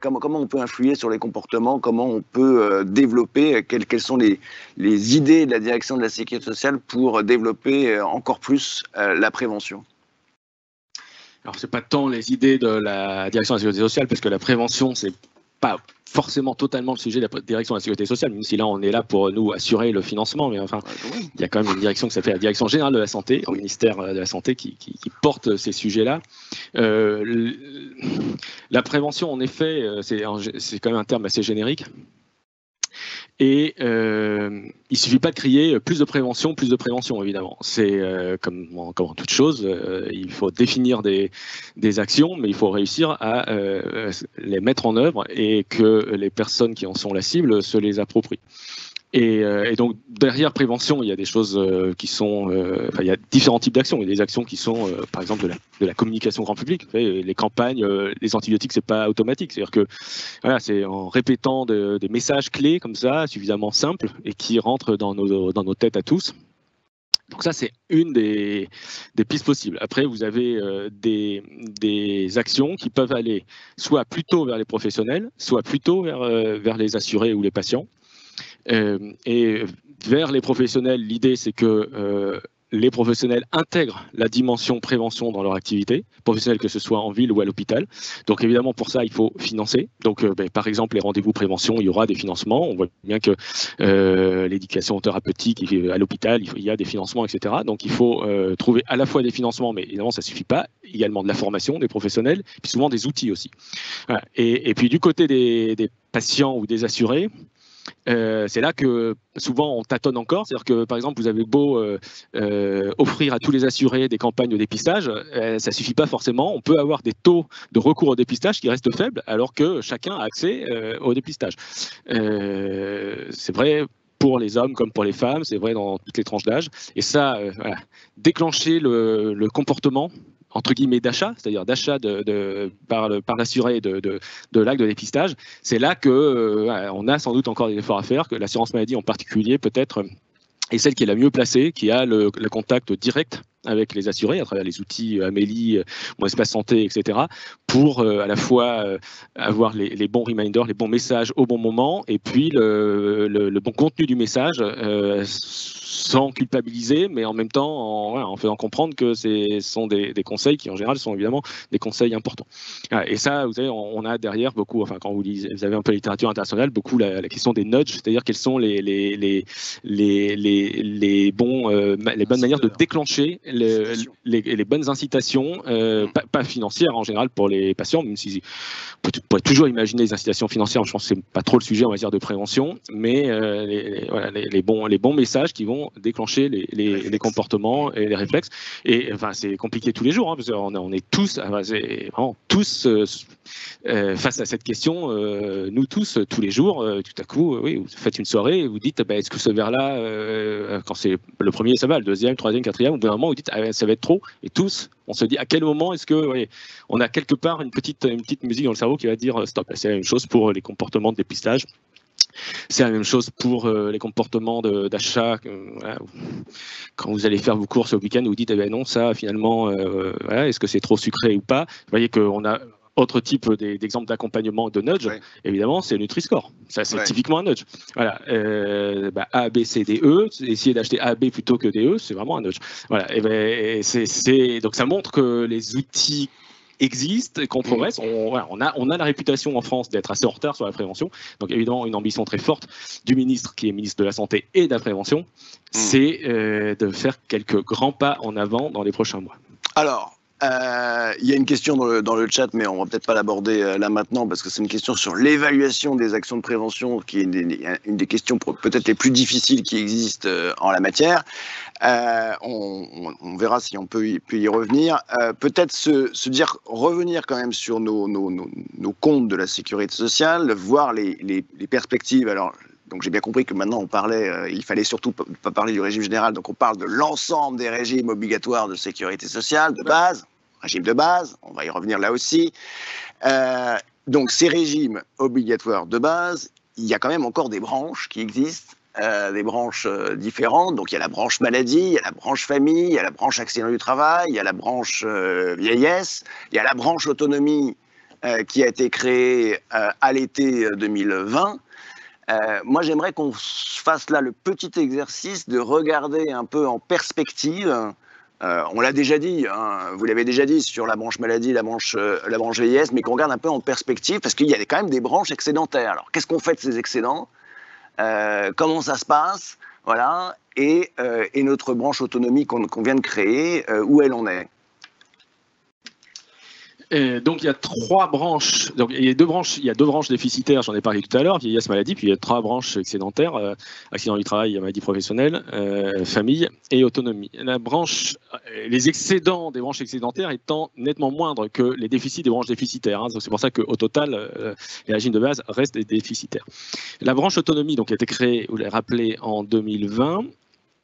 Comment on peut influer sur les comportements, comment on peut développer, quelles sont les idées de la direction de la sécurité sociale pour développer encore plus la prévention? Alors, c'est pas tant les idées de la direction de la sécurité sociale, parce que la prévention, c'est pas forcément totalement le sujet de la direction de la sécurité sociale, même si là, on est là pour nous assurer le financement, mais enfin, il y a quand même une direction qui s'appelle la Direction Générale de la Santé, au ministère de la Santé, qui porte ces sujets-là. La prévention, en effet, c'est quand même un terme assez générique. Et il suffit pas de crier plus de prévention, évidemment. C'est comme en toute chose, il faut définir des actions, mais il faut réussir à les mettre en œuvre et que les personnes qui en sont la cible se les approprient. Et donc, derrière prévention, il y a des choses qui sont... il y a différents types d'actions. Il y a des actions qui sont, par exemple, de la communication grand public. Vous savez, les campagnes, les antibiotiques, c'est pas automatique. C'est-à-dire que voilà, c'est en répétant des messages clés comme ça, suffisamment simples, et qui rentrent dans nos têtes à tous. Donc ça, c'est une des pistes possibles. Après, vous avez des actions qui peuvent aller soit plutôt vers les professionnels, soit plutôt vers les assurés ou les patients. Et vers les professionnels, l'idée c'est que les professionnels intègrent la dimension prévention dans leur activité, professionnels que ce soit en ville ou à l'hôpital. Donc évidemment pour ça il faut financer. Donc par exemple les rendez-vous prévention, il y aura des financements. On voit bien que l'éducation thérapeutique à l'hôpital, il y a des financements, etc. Donc il faut trouver à la fois des financements, mais évidemment ça suffit pas. Également de la formation des professionnels, puis souvent des outils aussi. Voilà. Et puis du côté des patients ou des assurés, c'est là que souvent on tâtonne encore, c'est-à-dire que par exemple vous avez beau offrir à tous les assurés des campagnes de dépistage, ça suffit pas forcément. On peut avoir des taux de recours au dépistage qui restent faibles alors que chacun a accès au dépistage. C'est vrai pour les hommes comme pour les femmes, c'est vrai dans toutes les tranches d'âge. Et ça, voilà, déclencher le comportement entre guillemets d'achat, c'est-à-dire d'achat par l'assuré de l'acte de dépistage, c'est là que on a sans doute encore des efforts à faire, que l'assurance maladie en particulier peut-être est celle qui est la mieux placée, qui a le contact direct avec les assurés à travers les outils Amélie, Mon Espace Santé, etc., pour à la fois avoir les bons reminders, les bons messages au bon moment, et puis le bon contenu du message, sans culpabiliser, mais en même temps en faisant comprendre que ce sont des conseils qui en général sont évidemment des conseils importants. Et ça, vous savez, on a derrière beaucoup, enfin quand vous avez un peu la littérature internationale, beaucoup la question des nudges, c'est-à-dire quelles sont les bonnes manières de déclencher les bonnes incitations, pas financières en général pour les patients, même si on pourrait toujours imaginer des incitations financières. Je pense que c'est pas trop le sujet, on va dire, de prévention, mais les bons messages qui vont déclencher les comportements et les réflexes. Et enfin, c'est compliqué tous les jours, hein, parce qu'on est tous, vraiment tous face à cette question. Nous tous, tous les jours, tout à coup, oui, vous faites une soirée et vous dites, est-ce que ce verre-là, quand c'est le premier, ça va, le deuxième, troisième, quatrième, au bout d'un moment, vous dites, ça va être trop. Et tous, on se dit, à quel moment est-ce que, on a quelque part une petite musique dans le cerveau qui va dire, stop. C'est la même chose pour les comportements de dépistage. C'est la même chose pour les comportements d'achat. Quand vous allez faire vos courses au week-end, vous dites, non, ça, finalement, est-ce que c'est trop sucré ou pas? Vous voyez qu'on a autre type d'exemple d'accompagnement de nudge, évidemment, c'est le Nutri-Score. Ça, c'est typiquement un nudge. Voilà. A, B, C, D, E. Essayer d'acheter A, B plutôt que D, E, c'est vraiment un nudge. Voilà. Donc, ça montre que les outils existent et qu'on progresse. On a la réputation en France d'être assez en retard sur la prévention. Donc, évidemment, une ambition très forte du ministre qui est ministre de la Santé et de la Prévention, c'est de faire quelques grands pas en avant dans les prochains mois. Alors, il y a une question dans le chat, mais on va peut-être pas l'aborder là maintenant parce que c'est une question sur l'évaluation des actions de prévention qui est une des questions peut-être les plus difficiles qui existent en la matière. On verra si on peut y revenir. Peut-être revenir quand même sur nos comptes de la sécurité sociale, voir les perspectives. Alors, Donc j'ai bien compris que maintenant on parlait, il fallait surtout pas parler du régime général, donc on parle de l'ensemble des régimes obligatoires de sécurité sociale, de base, régime de base, on va y revenir là aussi. Donc ces régimes obligatoires de base, il y a quand même encore des branches qui existent, des branches différentes. Donc il y a la branche maladie, il y a la branche famille, il y a la branche accident du travail, il y a la branche vieillesse, il y a la branche autonomie qui a été créée à l'été 2020. Moi, j'aimerais qu'on fasse là le petit exercice de regarder un peu en perspective. On l'a déjà dit, hein, vous l'avez déjà dit sur la branche maladie, la branche vieillesse, mais qu'on regarde un peu en perspective parce qu'il y a quand même des branches excédentaires. Alors, qu'est-ce qu'on fait de ces excédents? Comment ça se passe? Voilà. Et notre branche autonomie qu'on vient de créer, où elle en est? Donc il y a 3 branches, donc il y a deux branches déficitaires, j'en ai parlé tout à l'heure, vieillesse, maladie, puis il y a 3 branches excédentaires, accident du travail, maladie professionnelle, famille et autonomie. Les excédents des branches excédentaires étant nettement moindres que les déficits des branches déficitaires, hein, donc c'est pour ça qu'au total, les régimes de base restent des déficitaires. La branche autonomie donc, a été créée, vous l'avez rappelé, en 2020.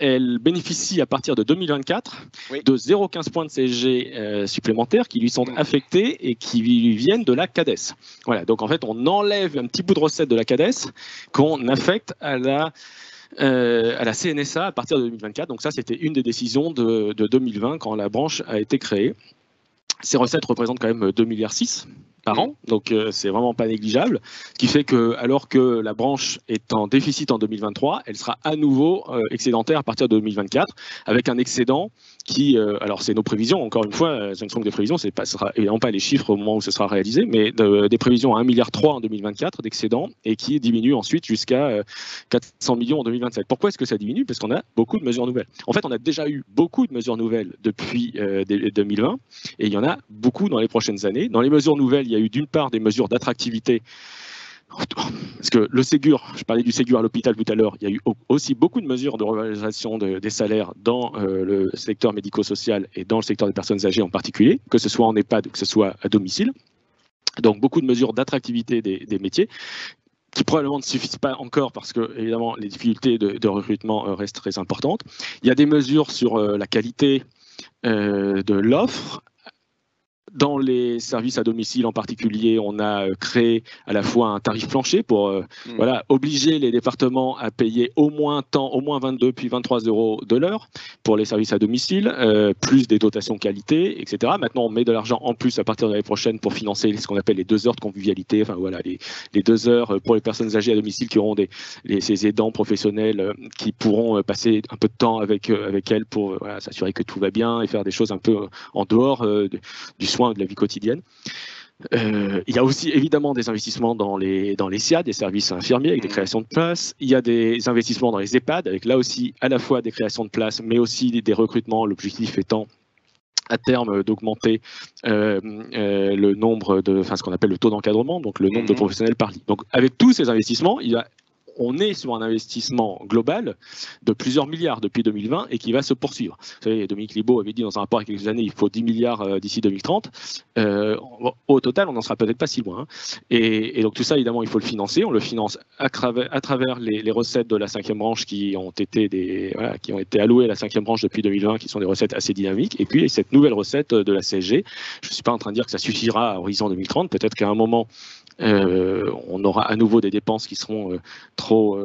Elle bénéficie à partir de 2024 de 0,15 points de CSG supplémentaires qui lui sont affectés et qui lui viennent de la CADES. Voilà, donc en fait, on enlève un petit bout de recette de la CADES qu'on affecte à la CNSA à partir de 2024. Donc ça, c'était une des décisions de 2020 quand la branche a été créée. Ces recettes représentent quand même 2,6 milliards par an, donc c'est vraiment pas négligeable, ce qui fait que alors que la branche est en déficit en 2023, elle sera à nouveau excédentaire à partir de 2024, avec un excédent qui, alors c'est nos prévisions, encore une fois, ce ne sont que des prévisions, ce ne sera évidemment pas les chiffres au moment où ce sera réalisé, mais des prévisions à 1,3 milliard en 2024 d'excédent et qui diminue ensuite jusqu'à 400 millions en 2027. Pourquoi est-ce que ça diminue? Parce qu'on a beaucoup de mesures nouvelles. En fait, on a déjà eu beaucoup de mesures nouvelles depuis 2020 et il y en a beaucoup dans les prochaines années. Dans les mesures nouvelles, il y a eu d'une part des mesures d'attractivité, parce que le Ségur, je parlais du Ségur à l'hôpital tout à l'heure, il y a eu aussi beaucoup de mesures de revalorisation des salaires dans le secteur médico-social et dans le secteur des personnes âgées en particulier, que ce soit en EHPAD, que ce soit à domicile. Donc beaucoup de mesures d'attractivité des métiers qui probablement ne suffisent pas encore parce que, évidemment, les difficultés de recrutement restent très importantes. Il y a des mesures sur la qualité de l'offre. Dans les services à domicile en particulier, on a créé à la fois un tarif plancher pour obliger les départements à payer au moins 22 puis 23 € de l'heure pour les services à domicile, plus des dotations qualité, etc. Maintenant, on met de l'argent en plus à partir de l'année prochaine pour financer ce qu'on appelle les 2 heures de convivialité, enfin voilà, les 2 heures pour les personnes âgées à domicile qui auront ces aidants professionnels qui pourront passer un peu de temps avec elles pour s'assurer que tout va bien et faire des choses un peu en dehors du soin de la vie quotidienne. Il y a aussi évidemment des investissements dans les SIAD, des services infirmiers avec des créations de places. Il y a des investissements dans les EHPAD avec là aussi à la fois des créations de places mais aussi des recrutements, l'objectif étant à terme d'augmenter le nombre ce qu'on appelle le taux d'encadrement, donc le nombre de professionnels par lit. Donc avec tous ces investissements, on est sur un investissement global de plusieurs milliards depuis 2020 et qui va se poursuivre. Vous savez, Dominique Libaud avait dit dans un rapport il y a quelques années il faut 10 milliards d'ici 2030. Au total, on n'en sera peut-être pas si loin. Hein. Et donc tout ça, évidemment, il faut le financer. On le finance à travers les recettes de la 5e branche qui ont été allouées à la 5e branche depuis 2020, qui sont des recettes assez dynamiques. Et puis cette nouvelle recette de la CSG, je ne suis pas en train de dire que ça suffira à horizon 2030. Peut-être qu'à un moment, on aura à nouveau des dépenses qui seront trop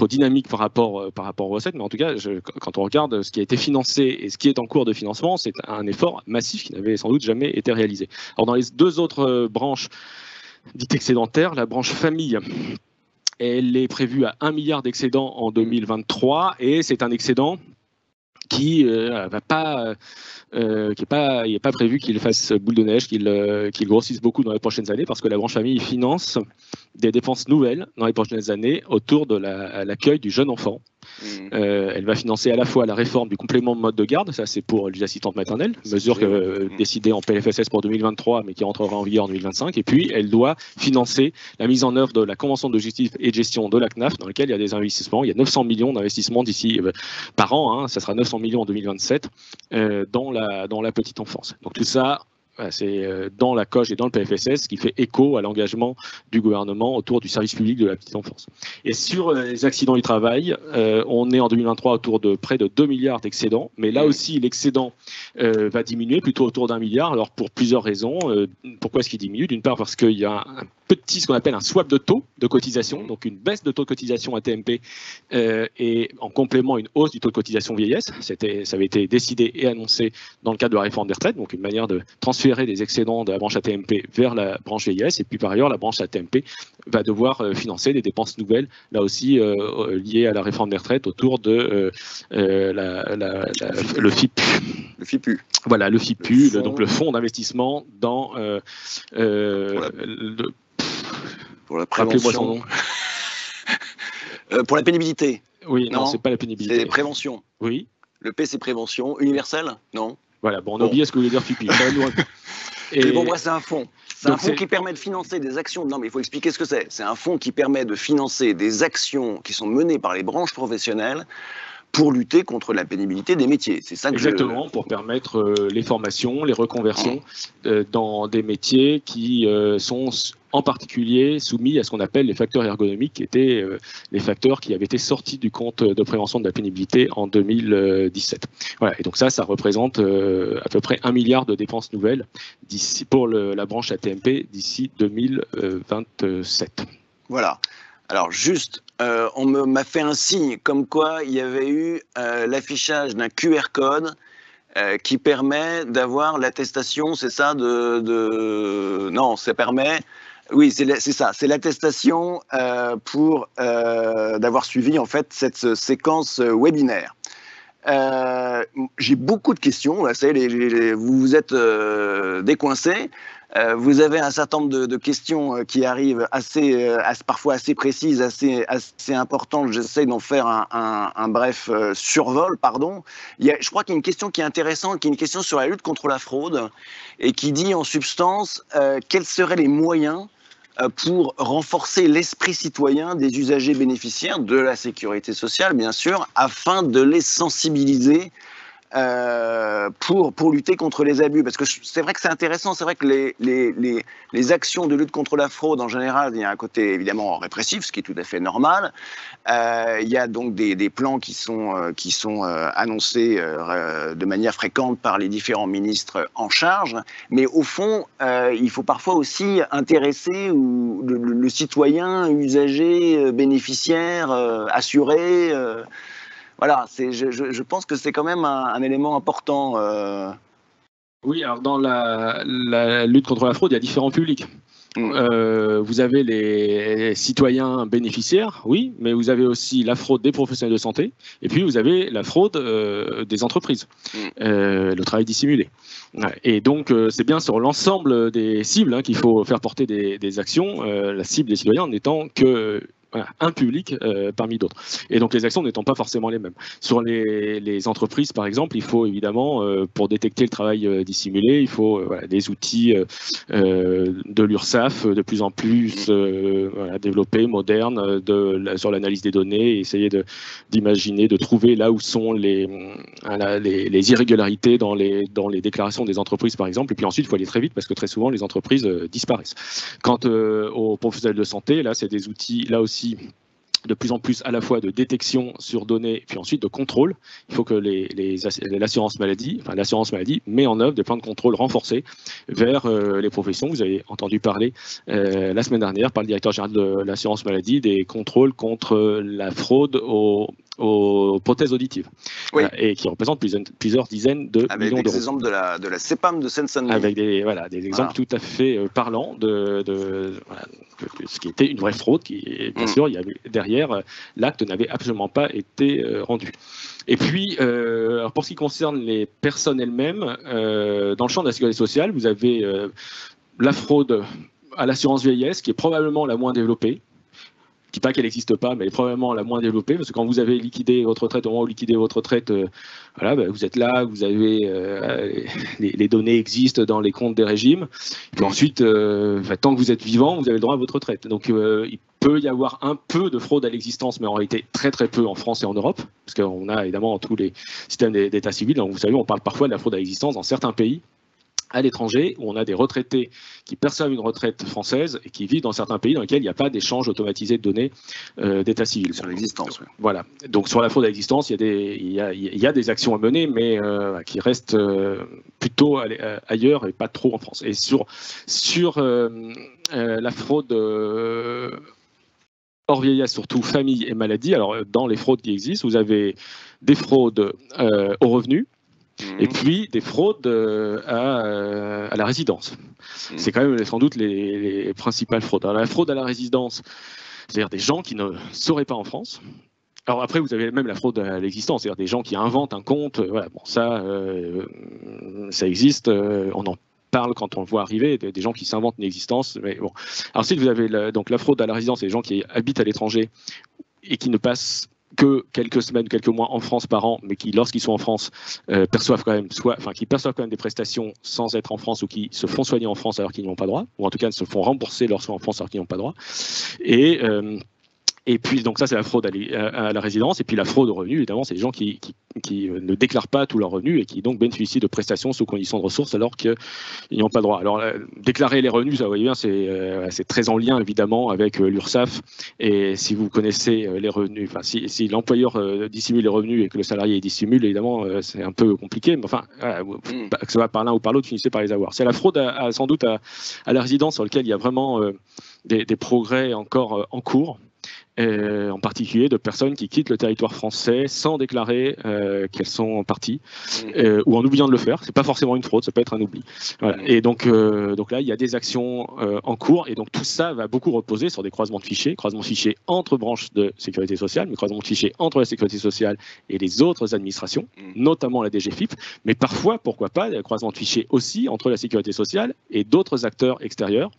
dynamiques par rapport aux recettes, mais en tout cas, quand on regarde ce qui a été financé et ce qui est en cours de financement, c'est un effort massif qui n'avait sans doute jamais été réalisé. Alors dans les 2 autres branches dites excédentaires, la branche famille, elle est prévue à 1 milliard d'excédents en 2023 et c'est un excédent qui va pas, il n'est pas prévu qu'il fasse boule de neige, qu'il grossisse beaucoup dans les prochaines années, parce que la branche famille finance des dépenses nouvelles dans les prochaines années autour de l'accueil du jeune enfant. Elle va financer à la fois la réforme du complément de mode de garde, ça c'est pour les assistantes maternelles, mesure décidée en PLFSS pour 2023 mais qui entrera en vigueur en 2025, et puis elle doit financer la mise en œuvre de la convention de justice et de gestion de la CNAF dans laquelle il y a des investissements, il y a 900 millions d'investissements d'ici par an, hein, ça sera 900 millions en 2027 dans la petite enfance. Donc tout ça Voilà, c'est dans la COG et dans le PFSS qui fait écho à l'engagement du gouvernement autour du service public de la petite enfance. Et sur les accidents du travail, on est en 2023 autour de près de 2 milliards d'excédents, mais là aussi l'excédent va diminuer plutôt autour d'1 milliard, alors pour plusieurs raisons. Pourquoi est-ce qu'il diminue? D'une part parce qu'il y a un petit, ce qu'on appelle un swap de taux de cotisation, donc une baisse de taux de cotisation AT-MP et en complément une hausse du taux de cotisation vieillesse. Ça avait été décidé et annoncé dans le cadre de la réforme des retraites, donc une manière de transférer des excédents de la branche AT-MP vers la branche vieillesse. Et puis par ailleurs, la branche AT-MP va devoir financer des dépenses nouvelles, là aussi liées à la réforme des retraites autour de le FIPU. Le FIPU. Voilà, le FIPU, donc le fonds d'investissement dans pour la prévention. Pour la pénibilité. Oui, non, c'est pas la pénibilité. C'est prévention. Oui. Le P, c'est prévention. Universelle? Non. Voilà, bon, on a oublié ce que voulait dire FIPU. Mais bon, bref, c'est un fonds. C'est un fonds qui permet de financer des actions. Non, mais il faut expliquer ce que c'est. C'est un fonds qui permet de financer des actions qui sont menées par les branches professionnelles pour lutter contre la pénibilité des métiers. C'est ça que Exactement, pour permettre les formations, les reconversions dans des métiers qui sont en particulier soumis à ce qu'on appelle les facteurs ergonomiques, qui étaient les facteurs qui avaient été sortis du compte de prévention de la pénibilité en 2017. Voilà, et donc ça représente à peu près 1 milliard de dépenses nouvelles pour la branche AT-MP d'ici 2027. Voilà. Alors juste, on m'a fait un signe comme quoi il y avait eu l'affichage d'un QR code qui permet d'avoir l'attestation, c'est ça Non, ça permet... Oui, c'est ça, c'est l'attestation pour d'avoir suivi en fait cette séquence webinaire. J'ai beaucoup de questions, là, ça y est, vous vous êtes décoincés. Vous avez un certain nombre de questions qui arrivent parfois assez précises, assez importantes. J'essaie d'en faire un bref survol, pardon. Je crois qu'il y a une question qui est intéressante, qui est une question sur la lutte contre la fraude, et qui dit en substance quels seraient les moyens pour renforcer l'esprit citoyen des usagers bénéficiaires de la sécurité sociale, bien sûr, afin de les sensibiliser pour lutter contre les abus. Parce que c'est vrai que c'est intéressant, c'est vrai que les actions de lutte contre la fraude, en général, il y a un côté évidemment répressif, ce qui est tout à fait normal. Il y a donc des plans qui sont annoncés de manière fréquente par les différents ministres en charge. Mais au fond, il faut parfois aussi intéresser le citoyen, usager, bénéficiaire, assuré. Voilà, je pense que c'est quand même un élément important. Oui, alors dans la lutte contre la fraude, il y a différents publics. Vous avez les citoyens bénéficiaires, oui, mais vous avez aussi la fraude des professionnels de santé, et puis vous avez la fraude des entreprises, le travail dissimulé. Et donc, c'est bien sur l'ensemble des cibles qu'il faut faire porter des actions, la cible des citoyens n'étant que... Voilà, un public parmi d'autres. Et donc les actions n'étant pas forcément les mêmes. Sur les entreprises, par exemple, il faut évidemment, pour détecter le travail dissimulé, il faut des outils de l'URSSAF de plus en plus développés, modernes, sur l'analyse des données, et essayer d'imaginer, de trouver là où sont les irrégularités dans les déclarations des entreprises, par exemple. Et puis ensuite, il faut aller très vite parce que très souvent, les entreprises disparaissent. Quant aux professionnels de santé, là, c'est des outils, là aussi, de plus en plus à la fois de détection sur données, puis ensuite de contrôle. Il faut que l'assurance maladie met en œuvre des plans de contrôle renforcés vers les professions. Vous avez entendu parler la semaine dernière par le directeur général de l'assurance maladie des contrôles contre la fraude aux prothèses auditives, oui. Et qui représentent plusieurs dizaines de millions d'euros. Avec des exemples de la CEPAM de Seine-Saint-Denis. Avec des exemples tout à fait parlants de ce qui était une vraie fraude, qui, bien sûr, il y avait derrière, l'acte n'avait absolument pas été rendu. Et puis, alors pour ce qui concerne les personnes elles-mêmes, dans le champ de la sécurité sociale, vous avez la fraude à l'assurance vieillesse, qui est probablement la moins développée. Je ne dis pas qu'elle n'existe pas, mais elle est probablement la moins développée, parce que quand vous avez liquidé votre retraite, au moment où vous liquidez votre retraite, vous êtes là, vous avez les données existent dans les comptes des régimes, et puis ensuite, tant que vous êtes vivant, vous avez le droit à votre retraite. Donc il peut y avoir un peu de fraude à l'existence, mais en réalité très très peu en France et en Europe, parce qu'on a évidemment tous les systèmes d'état civil, donc vous savez, on parle parfois de la fraude à l'existence dans certains pays, à l'étranger, où on a des retraités qui perçoivent une retraite française et qui vivent dans certains pays dans lesquels il n'y a pas d'échange automatisé de données d'état civil. Sur l'existence. Oui. Voilà. Donc sur la fraude à l'existence, il y a des actions à mener, mais qui restent plutôt ailleurs et pas trop en France. Et sur la fraude hors vieillesse, surtout famille et maladie, alors dans les fraudes qui existent, vous avez des fraudes aux revenus, et puis des fraudes à la résidence. C'est quand même sans doute les principales fraudes. Alors, la fraude à la résidence, c'est-à-dire des gens qui ne seraient pas en France. Alors après, vous avez même la fraude à l'existence, c'est-à-dire des gens qui inventent un compte. Voilà, bon, ça existe. On en parle quand on le voit arriver, des gens qui s'inventent une existence. Mais bon. Ensuite, vous avez donc la fraude à la résidence, c'est les gens qui habitent à l'étranger et qui ne passent que quelques semaines, quelques mois en France par an, mais qui, lorsqu'ils sont en France, perçoivent quand même des prestations sans être en France, ou qui se font soigner en France alors qu'ils n'y ont pas droit, ou en tout cas se font rembourser leurs soins en France alors qu'ils n'y ont pas droit. Et puis, donc ça, c'est la fraude à la résidence. Et puis la fraude aux revenus, évidemment, c'est les gens qui ne déclarent pas tous leurs revenus et qui donc bénéficient de prestations sous conditions de ressources alors qu'ils n'y ont pas droit. Alors, déclarer les revenus, ça, vous voyez bien, c'est très en lien, évidemment, avec l'URSSAF. Et si vous connaissez les revenus, enfin, si l'employeur dissimule les revenus et que le salarié les dissimule, évidemment, c'est un peu compliqué. Mais enfin, que ce soit par l'un ou par l'autre, finissez par les avoir. C'est la fraude, sans doute, à la résidence, sur laquelle il y a vraiment des progrès encore en cours. En particulier de personnes qui quittent le territoire français sans déclarer qu'elles sont parties, ou en oubliant de le faire. C'est pas forcément une fraude, ça peut être un oubli. Voilà. Et donc là, il y a des actions en cours, et donc tout ça va beaucoup reposer sur des croisements de fichiers entre branches de sécurité sociale, mais croisements de fichiers entre la sécurité sociale et les autres administrations, notamment la DGFiP, mais parfois, pourquoi pas, des croisements de fichiers aussi entre la sécurité sociale et d'autres acteurs extérieurs.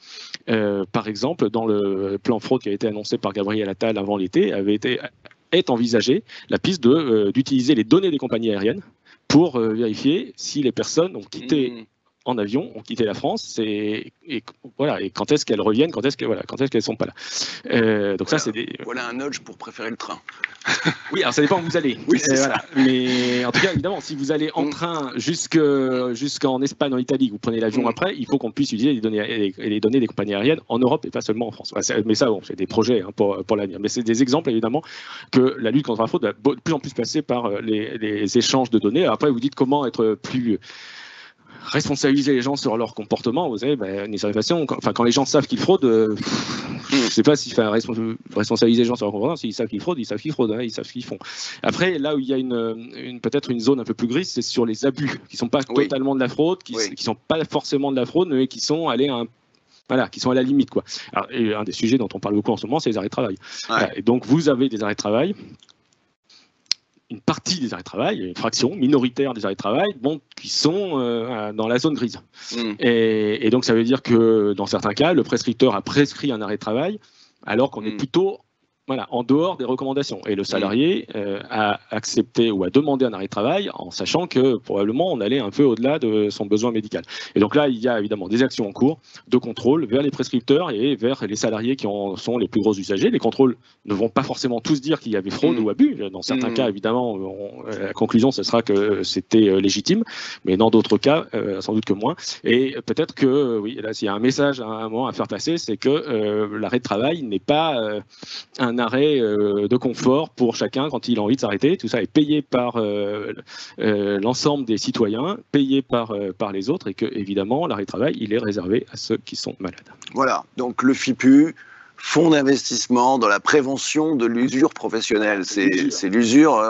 Par exemple, dans le plan fraude qui a été annoncé par Gabriel Attal avant l'été, est envisagée la piste d'utiliser les données des compagnies aériennes pour vérifier si les personnes ont quitté en avion, ont quitté la France, et quand est-ce qu'elles reviennent, quand est-ce qu'elles sont pas là. Donc ça, c'est voilà un nudge pour préférer le train. Oui, alors ça dépend où vous allez. Oui, c'est ça. Mais en tout cas, évidemment, si vous allez en train jusqu'en Espagne, en Italie, vous prenez l'avion après, il faut qu'on puisse utiliser les données des compagnies aériennes en Europe et pas seulement en France. Mais ça, bon, c'est des projets pour l'avenir. Mais c'est des exemples, évidemment, que la lutte contre la fraude va de plus en plus passer par les échanges de données. Alors après, vous dites comment être plus responsabiliser les gens sur leur comportement. Vous savez, d'une certaine façon, quand les gens savent qu'ils fraudent, je ne sais pas s'il faut responsabiliser les gens sur leur comportement. S'ils savent qu'ils fraudent, ils savent qu'ils fraudent, ils savent ce qu'ils font. Après, là où il y a peut-être une zone un peu plus grise, c'est sur les abus, qui ne sont pas totalement de la fraude, qui ne sont pas forcément de la fraude, mais qui sont allés qui sont à la limite, quoi. Alors, et un des sujets dont on parle beaucoup en ce moment, c'est les arrêts de travail. Et donc, vous avez des arrêts de travail, une partie des arrêts de travail, une fraction minoritaire des arrêts de travail, qui sont dans la zone grise. Et donc, ça veut dire que dans certains cas, le prescripteur a prescrit un arrêt de travail, alors qu'on est plutôt en dehors des recommandations. Et le salarié a accepté ou a demandé un arrêt de travail en sachant que probablement on allait un peu au-delà de son besoin médical. Et donc là, il y a évidemment des actions en cours de contrôle vers les prescripteurs et vers les salariés qui en sont les plus gros usagers. Les contrôles ne vont pas forcément tous dire qu'il y avait fraude ou abus. Dans certains cas, évidemment, la conclusion, ce sera que c'était légitime, mais dans d'autres cas, sans doute que moins. Et peut-être que, oui, là, s'il y a un message à un moment à faire passer, c'est que l'arrêt de travail n'est pas un arrêt de confort pour chacun quand il a envie de s'arrêter. Tout ça est payé par l'ensemble des citoyens, payé par les autres, et que, évidemment, l'arrêt de travail, il est réservé à ceux qui sont malades. Voilà, donc le FIPU, fonds d'investissement dans la prévention de l'usure professionnelle. C'est l'usure.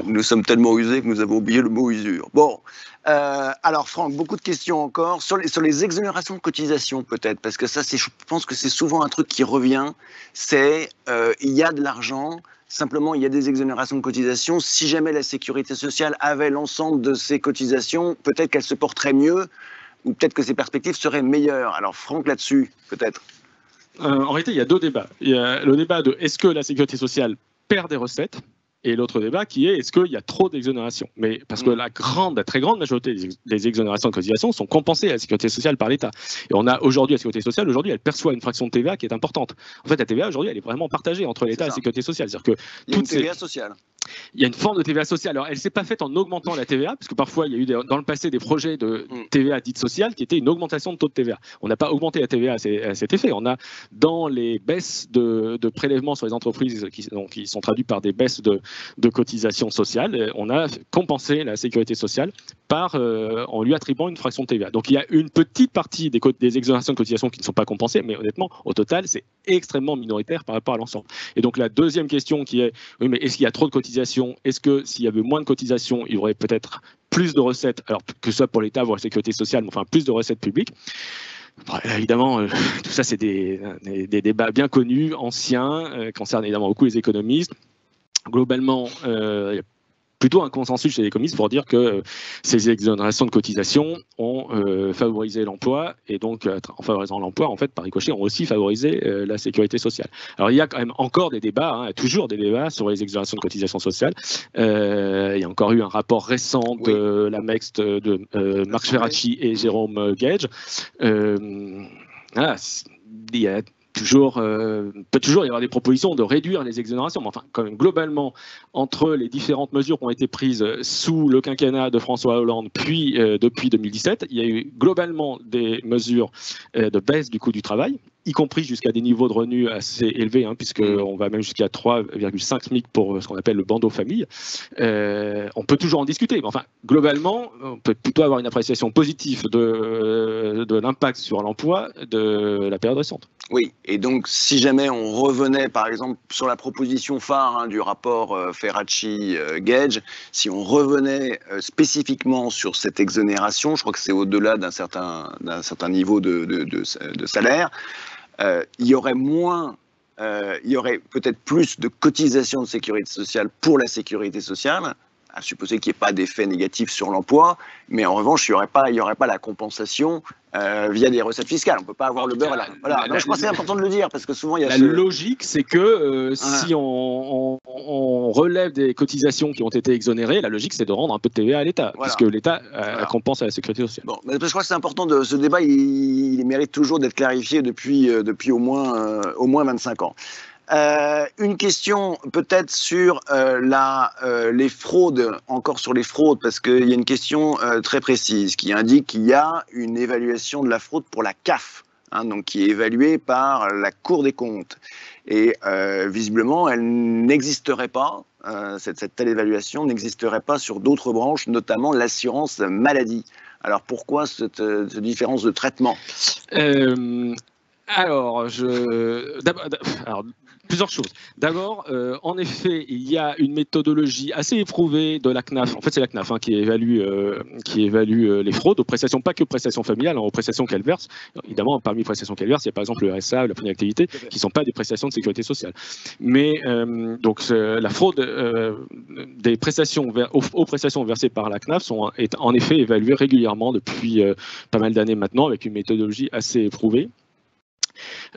Nous sommes tellement usés que nous avons oublié le mot usure. Bon, alors Franck, beaucoup de questions encore sur les exonérations de cotisation peut-être, parce que ça, je pense que c'est souvent un truc qui revient. C'est il y a de l'argent. Simplement, il y a des exonérations de cotisation. Si jamais la sécurité sociale avait l'ensemble de ces cotisations, peut-être qu'elle se porterait mieux, ou peut-être que ses perspectives seraient meilleures. Alors Franck, là-dessus, peut-être. En réalité, il y a deux débats. Il y a le débat de est-ce que la sécurité sociale perd des recettes, et l'autre débat qui est est-ce qu'il y a trop d'exonérations. Mais parce que la très grande majorité des exonérations de cotisation sont compensées à la sécurité sociale par l'État. Et on a aujourd'hui la sécurité sociale, elle perçoit une fraction de TVA qui est importante. En fait, la TVA aujourd'hui, elle est vraiment partagée entre l'État et la sécurité sociale. C'est-à-dire que il y a une TVA sociale. il y a une forme de TVA sociale. Alors, elle ne s'est pas faite en augmentant la TVA, parce que parfois, il y a eu dans le passé des projets de TVA dite sociale qui étaient une augmentation de taux de TVA. On n'a pas augmenté la TVA à cet effet. On a, dans les baisses de prélèvements sur les entreprises qui sont traduites par des baisses de cotisations sociales, on a compensé la sécurité sociale en lui attribuant une fraction de TVA. Donc, il y a une petite partie des exonérations de cotisations qui ne sont pas compensées, mais honnêtement, au total, c'est extrêmement minoritaire par rapport à l'ensemble. Et donc, la deuxième question qui est, oui, mais est-ce qu'il y a trop de cotisations? Est-ce que s'il y avait moins de cotisations, il y aurait peut-être plus de recettes, alors que ce soit pour l'État ou la sécurité sociale, mais enfin plus de recettes publiques? Bon, évidemment, tout ça, c'est des débats bien connus, anciens, concernent évidemment beaucoup les économistes. Globalement, il y a plutôt un consensus chez les économistes pour dire que ces exonérations de cotisations ont favorisé l'emploi, et donc en favorisant l'emploi, en fait, par ricochet, ont aussi favorisé la sécurité sociale. Alors il y a quand même encore des débats, toujours des débats sur les exonérations de cotisations sociales. Il y a encore eu un rapport récent de la MEXT de Marc Ferracci et Jérôme Gage. Voilà, il y a peut toujours y avoir des propositions de réduire les exonérations, mais enfin, quand même, globalement, entre les différentes mesures qui ont été prises sous le quinquennat de François Hollande, puis depuis 2017, il y a eu globalement des mesures de baisse du coût du travail, y compris jusqu'à des niveaux de revenus assez élevés, puisqu'on va même jusqu'à 3,5 SMIC pour ce qu'on appelle le bandeau famille. On peut toujours en discuter, mais enfin, globalement, on peut plutôt avoir une appréciation positive de l'impact sur l'emploi de la période récente. Oui, et donc si jamais on revenait par exemple sur la proposition phare du rapport Ferracci-Gage, si on revenait spécifiquement sur cette exonération, je crois que c'est au-delà d'un certain niveau de salaire, il y aurait peut-être plus de cotisations de sécurité sociale pour la sécurité sociale, à supposer qu'il n'y ait pas d'effet négatif sur l'emploi, mais en revanche, il n'y aurait pas la compensation via des recettes fiscales. On ne peut pas avoir le beurre. Voilà. Je pense que c'est important de le dire, parce que souvent, il y a logique, c'est que si on relève des cotisations qui ont été exonérées, la logique, c'est de rendre un peu de TVA à l'État, puisque l'État compense à la sécurité sociale. Bon, mais je crois que c'est important, ce débat, il mérite toujours d'être clarifié depuis au moins 25 ans. Une question peut-être sur les fraudes, encore sur les fraudes, parce qu'il y a une question très précise qui indique qu'il y a une évaluation de la fraude pour la CAF, donc qui est évaluée par la Cour des comptes. Et visiblement, elle n'existerait pas, cette telle évaluation n'existerait pas sur d'autres branches, notamment l'assurance maladie. Alors pourquoi cette différence de traitement? Plusieurs choses. D'abord, en effet, il y a une méthodologie assez éprouvée de la CNAF. En fait, c'est la CNAF qui évalue les fraudes aux prestations, pas que prestations familiales, aux prestations qu'elle verse. Évidemment, parmi les prestations qu'elle verse, il y a par exemple le RSA, la prime d'activité, qui ne sont pas des prestations de sécurité sociale. Mais donc, la fraude des prestations aux prestations versées par la CNAF est en effet évaluée régulièrement depuis pas mal d'années maintenant, avec une méthodologie assez éprouvée.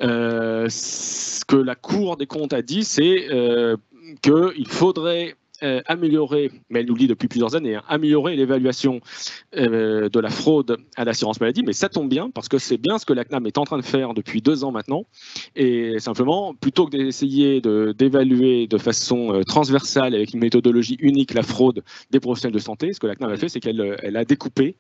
Ce que la Cour des comptes a dit, c'est qu'il faudrait améliorer, mais elle nous le dit depuis plusieurs années, améliorer l'évaluation de la fraude à l'assurance maladie, mais ça tombe bien, parce que c'est bien ce que la CNAM est en train de faire depuis 2 ans maintenant, et simplement, plutôt que d'essayer d'évaluer de façon transversale, avec une méthodologie unique, la fraude des professionnels de santé, ce que la CNAM a fait, c'est qu'elle a découpé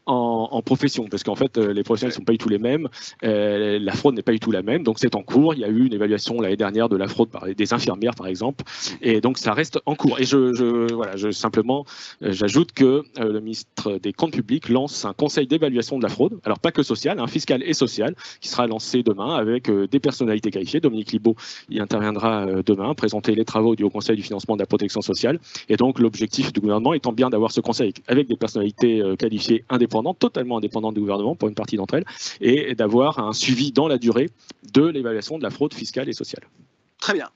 en professions, parce qu'en fait, les professionnels ne sont pas du tout les mêmes, la fraude n'est pas du tout la même, donc c'est en cours. Il y a eu une évaluation l'année dernière de la fraude des infirmières, par exemple, et donc ça reste en cours. Et j'ajoute que le ministre des Comptes publics lance un conseil d'évaluation de la fraude, alors pas que sociale, fiscale et sociale, qui sera lancé demain avec des personnalités qualifiées. Dominique Libaud y interviendra demain, présenter les travaux du Haut Conseil du financement de la protection sociale. Et donc l'objectif du gouvernement étant bien d'avoir ce conseil avec des personnalités qualifiées indépendantes, totalement indépendantes du gouvernement pour une partie d'entre elles, et d'avoir un suivi dans la durée de l'évaluation de la fraude fiscale et sociale. Très bien.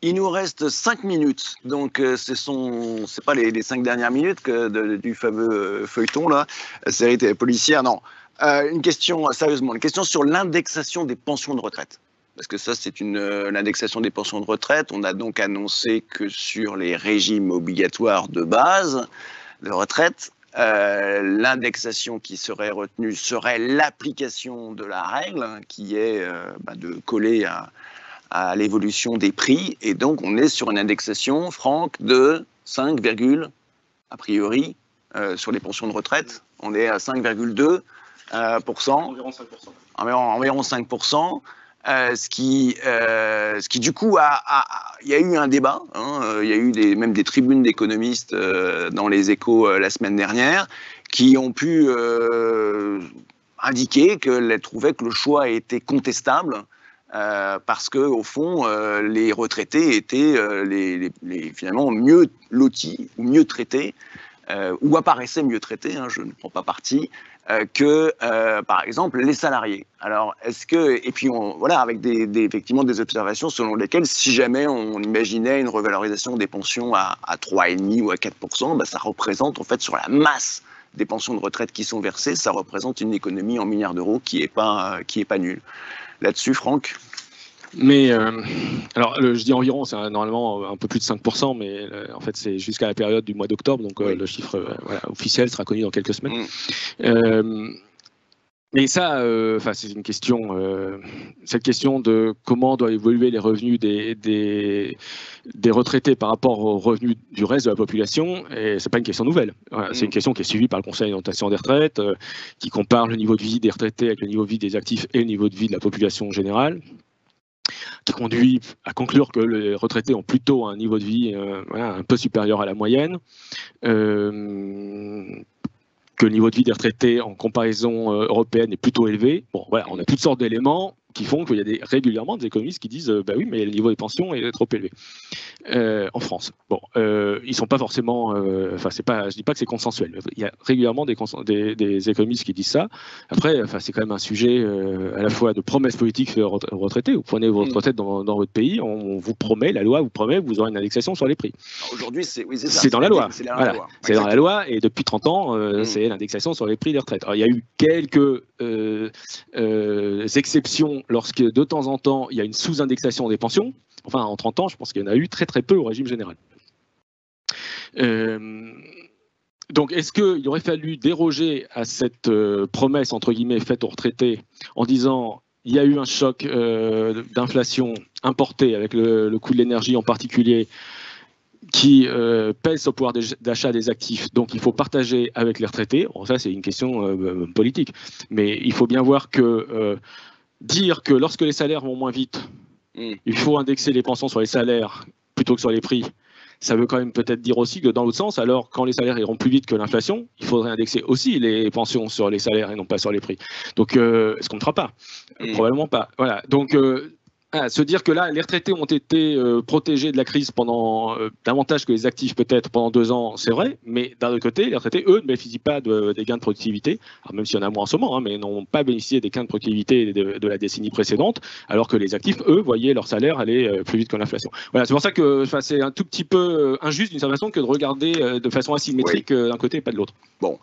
Il nous reste 5 minutes, donc c'est pas les 5 dernières minutes du fameux feuilleton là, série policière, non. Une question, sérieusement, une question sur l'indexation des pensions de retraite. Parce que ça, c'est l'indexation des pensions de retraite. On a donc annoncé que sur les régimes obligatoires de base de retraite, l'indexation qui serait retenue serait l'application de la règle, qui est de coller à l'évolution des prix. Et donc, on est sur une indexation, Franck, de 5, a priori, sur les pensions de retraite. On est à 5,2%. Environ 5%. Environ 5%. Ce qui du coup, il y a eu un débat, hein, il y a eu même des tribunes d'économistes dans les Échos la semaine dernière, qui ont pu indiquer qu'elles trouvaient que le choix était contestable, parce que au fond, les retraités étaient finalement mieux lotis ou mieux traités, ou apparaissaient mieux traités, hein, je ne prends pas parti, que, par exemple, les salariés. Alors, est-ce que... Et puis, voilà, avec effectivement des observations selon lesquelles, si jamais on imaginait une revalorisation des pensions à 3,5 ou à 4%, bah, ça représente, en fait, sur la masse des pensions de retraite qui sont versées, ça représente une économie en milliards d'euros qui est pas nulle. Là-dessus, Franck ? Mais, alors, je dis environ, c'est normalement un peu plus de 5%, mais en fait, c'est jusqu'à la période du mois d'octobre, donc oui. Le chiffre officiel sera connu dans quelques semaines. Mais ça, c'est une question, cette question de comment doivent évoluer les revenus des retraités par rapport aux revenus du reste de la population, et c'est pas une question nouvelle. Voilà, c'est une question qui est suivie par le Conseil d'orientation des retraites, qui compare le niveau de vie des retraités avec le niveau de vie des actifs et le niveau de vie de la population générale, qui conduit à conclure que les retraités ont plutôt un niveau de vie un peu supérieur à la moyenne, que le niveau de vie des retraités en comparaison européenne est plutôt élevé. Bon, voilà, on a toutes sortes d'éléments qui font qu'il y a régulièrement des économistes qui disent bah oui, mais le niveau des pensions est trop élevé en France. Bon, ils sont pas forcément, je dis pas que c'est consensuel. Il y a régulièrement des économistes qui disent ça. Après, c'est quand même un sujet à la fois de promesses politiques aux retraités. Vous prenez votre retraite dans votre pays, on vous promet, la loi vous promet, vous aurez une indexation sur les prix. Aujourd'hui, c'est dans la loi. C'est dans la loi, et depuis 30 ans, c'est l'indexation sur les prix des retraites. Alors, il y a eu quelques exceptions lorsque de temps en temps il y a une sous-indexation des pensions. Enfin, en 30 ans, je pense qu'il y en a eu très peu au régime général. Donc, est-ce qu'il aurait fallu déroger à cette promesse, entre guillemets, faite aux retraités en disant il y a eu un choc d'inflation importé avec le coût de l'énergie en particulier, qui pèse sur le pouvoir d'achat des actifs, donc il faut partager avec les retraités. Bon, ça, c'est une question politique. Mais il faut bien voir que dire que lorsque les salaires vont moins vite, il faut indexer les pensions sur les salaires plutôt que sur les prix, ça veut quand même peut-être dire aussi que dans l'autre sens, alors quand les salaires iront plus vite que l'inflation, il faudrait indexer aussi les pensions sur les salaires et non pas sur les prix. Donc, est-ce qu'on ne fera pas ? Probablement pas. Voilà. Donc, se dire que là, les retraités ont été protégés de la crise pendant davantage que les actifs peut-être pendant 2 ans, c'est vrai, mais d'un autre côté, les retraités, eux, ne bénéficient pas des gains de productivité, alors même s'il y en a moins en ce moment, mais n'ont pas bénéficié des gains de productivité de la décennie précédente, alors que les actifs, eux, voyaient leur salaire aller plus vite que l'inflation. Voilà, c'est pour ça que c'est un tout petit peu injuste d'une certaine façon que de regarder de façon asymétrique d'un côté et pas de l'autre. Bon,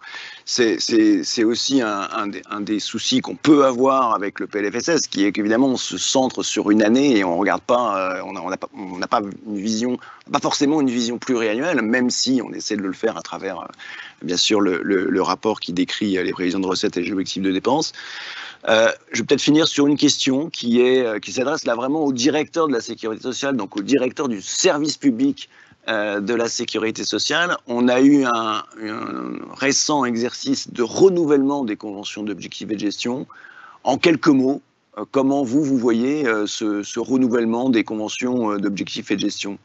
c'est aussi un des soucis qu'on peut avoir avec le PLFSS, qui est qu'évidemment on se centre sur une année et on regarde pas, on n'a pas une vision, pas forcément une vision pluriannuelle, même si on essaie de le faire à travers, bien sûr, le rapport qui décrit les prévisions de recettes et les objectifs de dépenses. Je vais peut-être finir sur une question qui s'adresse là vraiment au directeur de la sécurité sociale, donc au directeur du service public de la sécurité sociale. On a eu un récent exercice de renouvellement des conventions d'objectifs et de gestion. En quelques mots, comment vous voyez ce renouvellement des conventions d'objectifs et de gestion ?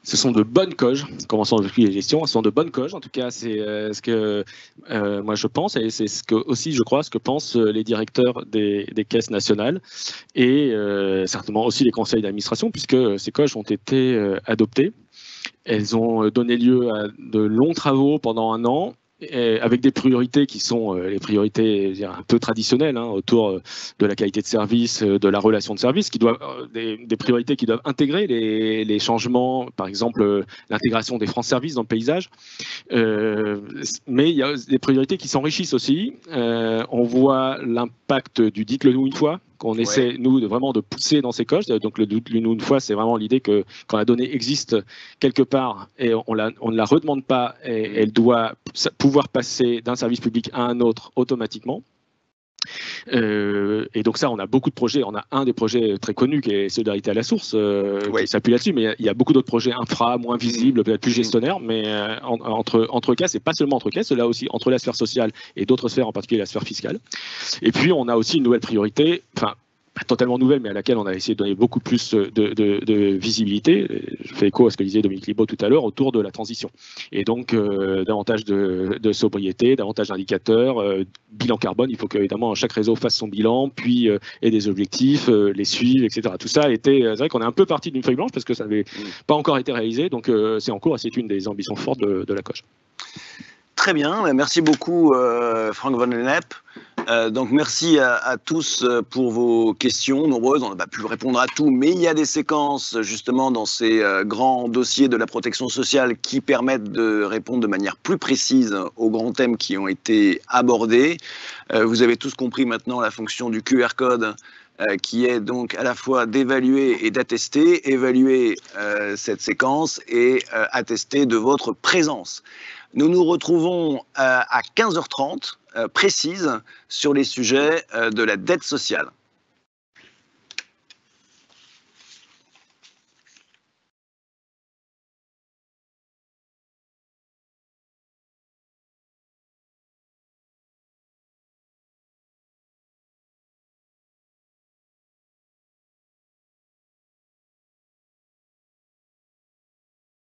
Ce sont de bonnes coges, conventions d'objectifs et de gestion, ce sont de bonnes coges, en tout cas c'est ce que moi je pense, et c'est ce que aussi je crois, ce que pensent les directeurs des caisses nationales, et certainement aussi les conseils d'administration, puisque ces coges ont été adoptées. Elles ont donné lieu à de longs travaux pendant 1 an, avec des priorités qui sont les priorités un peu traditionnelles, autour de la qualité de service, de la relation de service, qui doivent des priorités qui doivent intégrer les changements, par exemple l'intégration des France Services dans le paysage. Mais il y a des priorités qui s'enrichissent aussi. On voit l'impact du dites-le-nous une fois, qu'on essaie, nous, vraiment de pousser dans ces coches. Donc, le dites-le-nous une fois, c'est vraiment l'idée que quand la donnée existe quelque part et on ne la redemande pas, et elle doit pouvoir passer d'un service public à un autre automatiquement. Et donc ça, on a beaucoup de projets. On a un des projets très connus qui est Solidarité à la source, qui s'appuie là-dessus, mais il y a beaucoup d'autres projets infra, moins visibles, peut-être plus gestionnaires, mais entre caisses, et pas seulement entre caisses, là aussi entre la sphère sociale et d'autres sphères, en particulier la sphère fiscale. Et puis, on a aussi une nouvelle priorité, enfin, pas totalement nouvelle, mais à laquelle on a essayé de donner beaucoup plus de visibilité. Je fais écho à ce que disait Dominique Libaud tout à l'heure, autour de la transition. Et donc, davantage de sobriété, davantage d'indicateurs, bilan carbone. Il faut qu'évidemment chaque réseau fasse son bilan, puis ait des objectifs, les suivre, etc. Tout ça c'est vrai qu'on est un peu parti d'une feuille blanche parce que ça n'avait pas encore été réalisé. Donc, c'est en cours et c'est une des ambitions fortes de la COJE. Très bien, merci beaucoup Franck Van Lennep. Donc merci à tous pour vos questions nombreuses. On n'a pas pu répondre à tout, mais il y a des séquences justement dans ces grands dossiers de la protection sociale qui permettent de répondre de manière plus précise aux grands thèmes qui ont été abordés. Vous avez tous compris maintenant la fonction du QR code qui est donc à la fois d'évaluer et d'attester, évaluer cette séquence et attester de votre présence. Nous nous retrouvons à 15h30 précise sur les sujets de la dette sociale.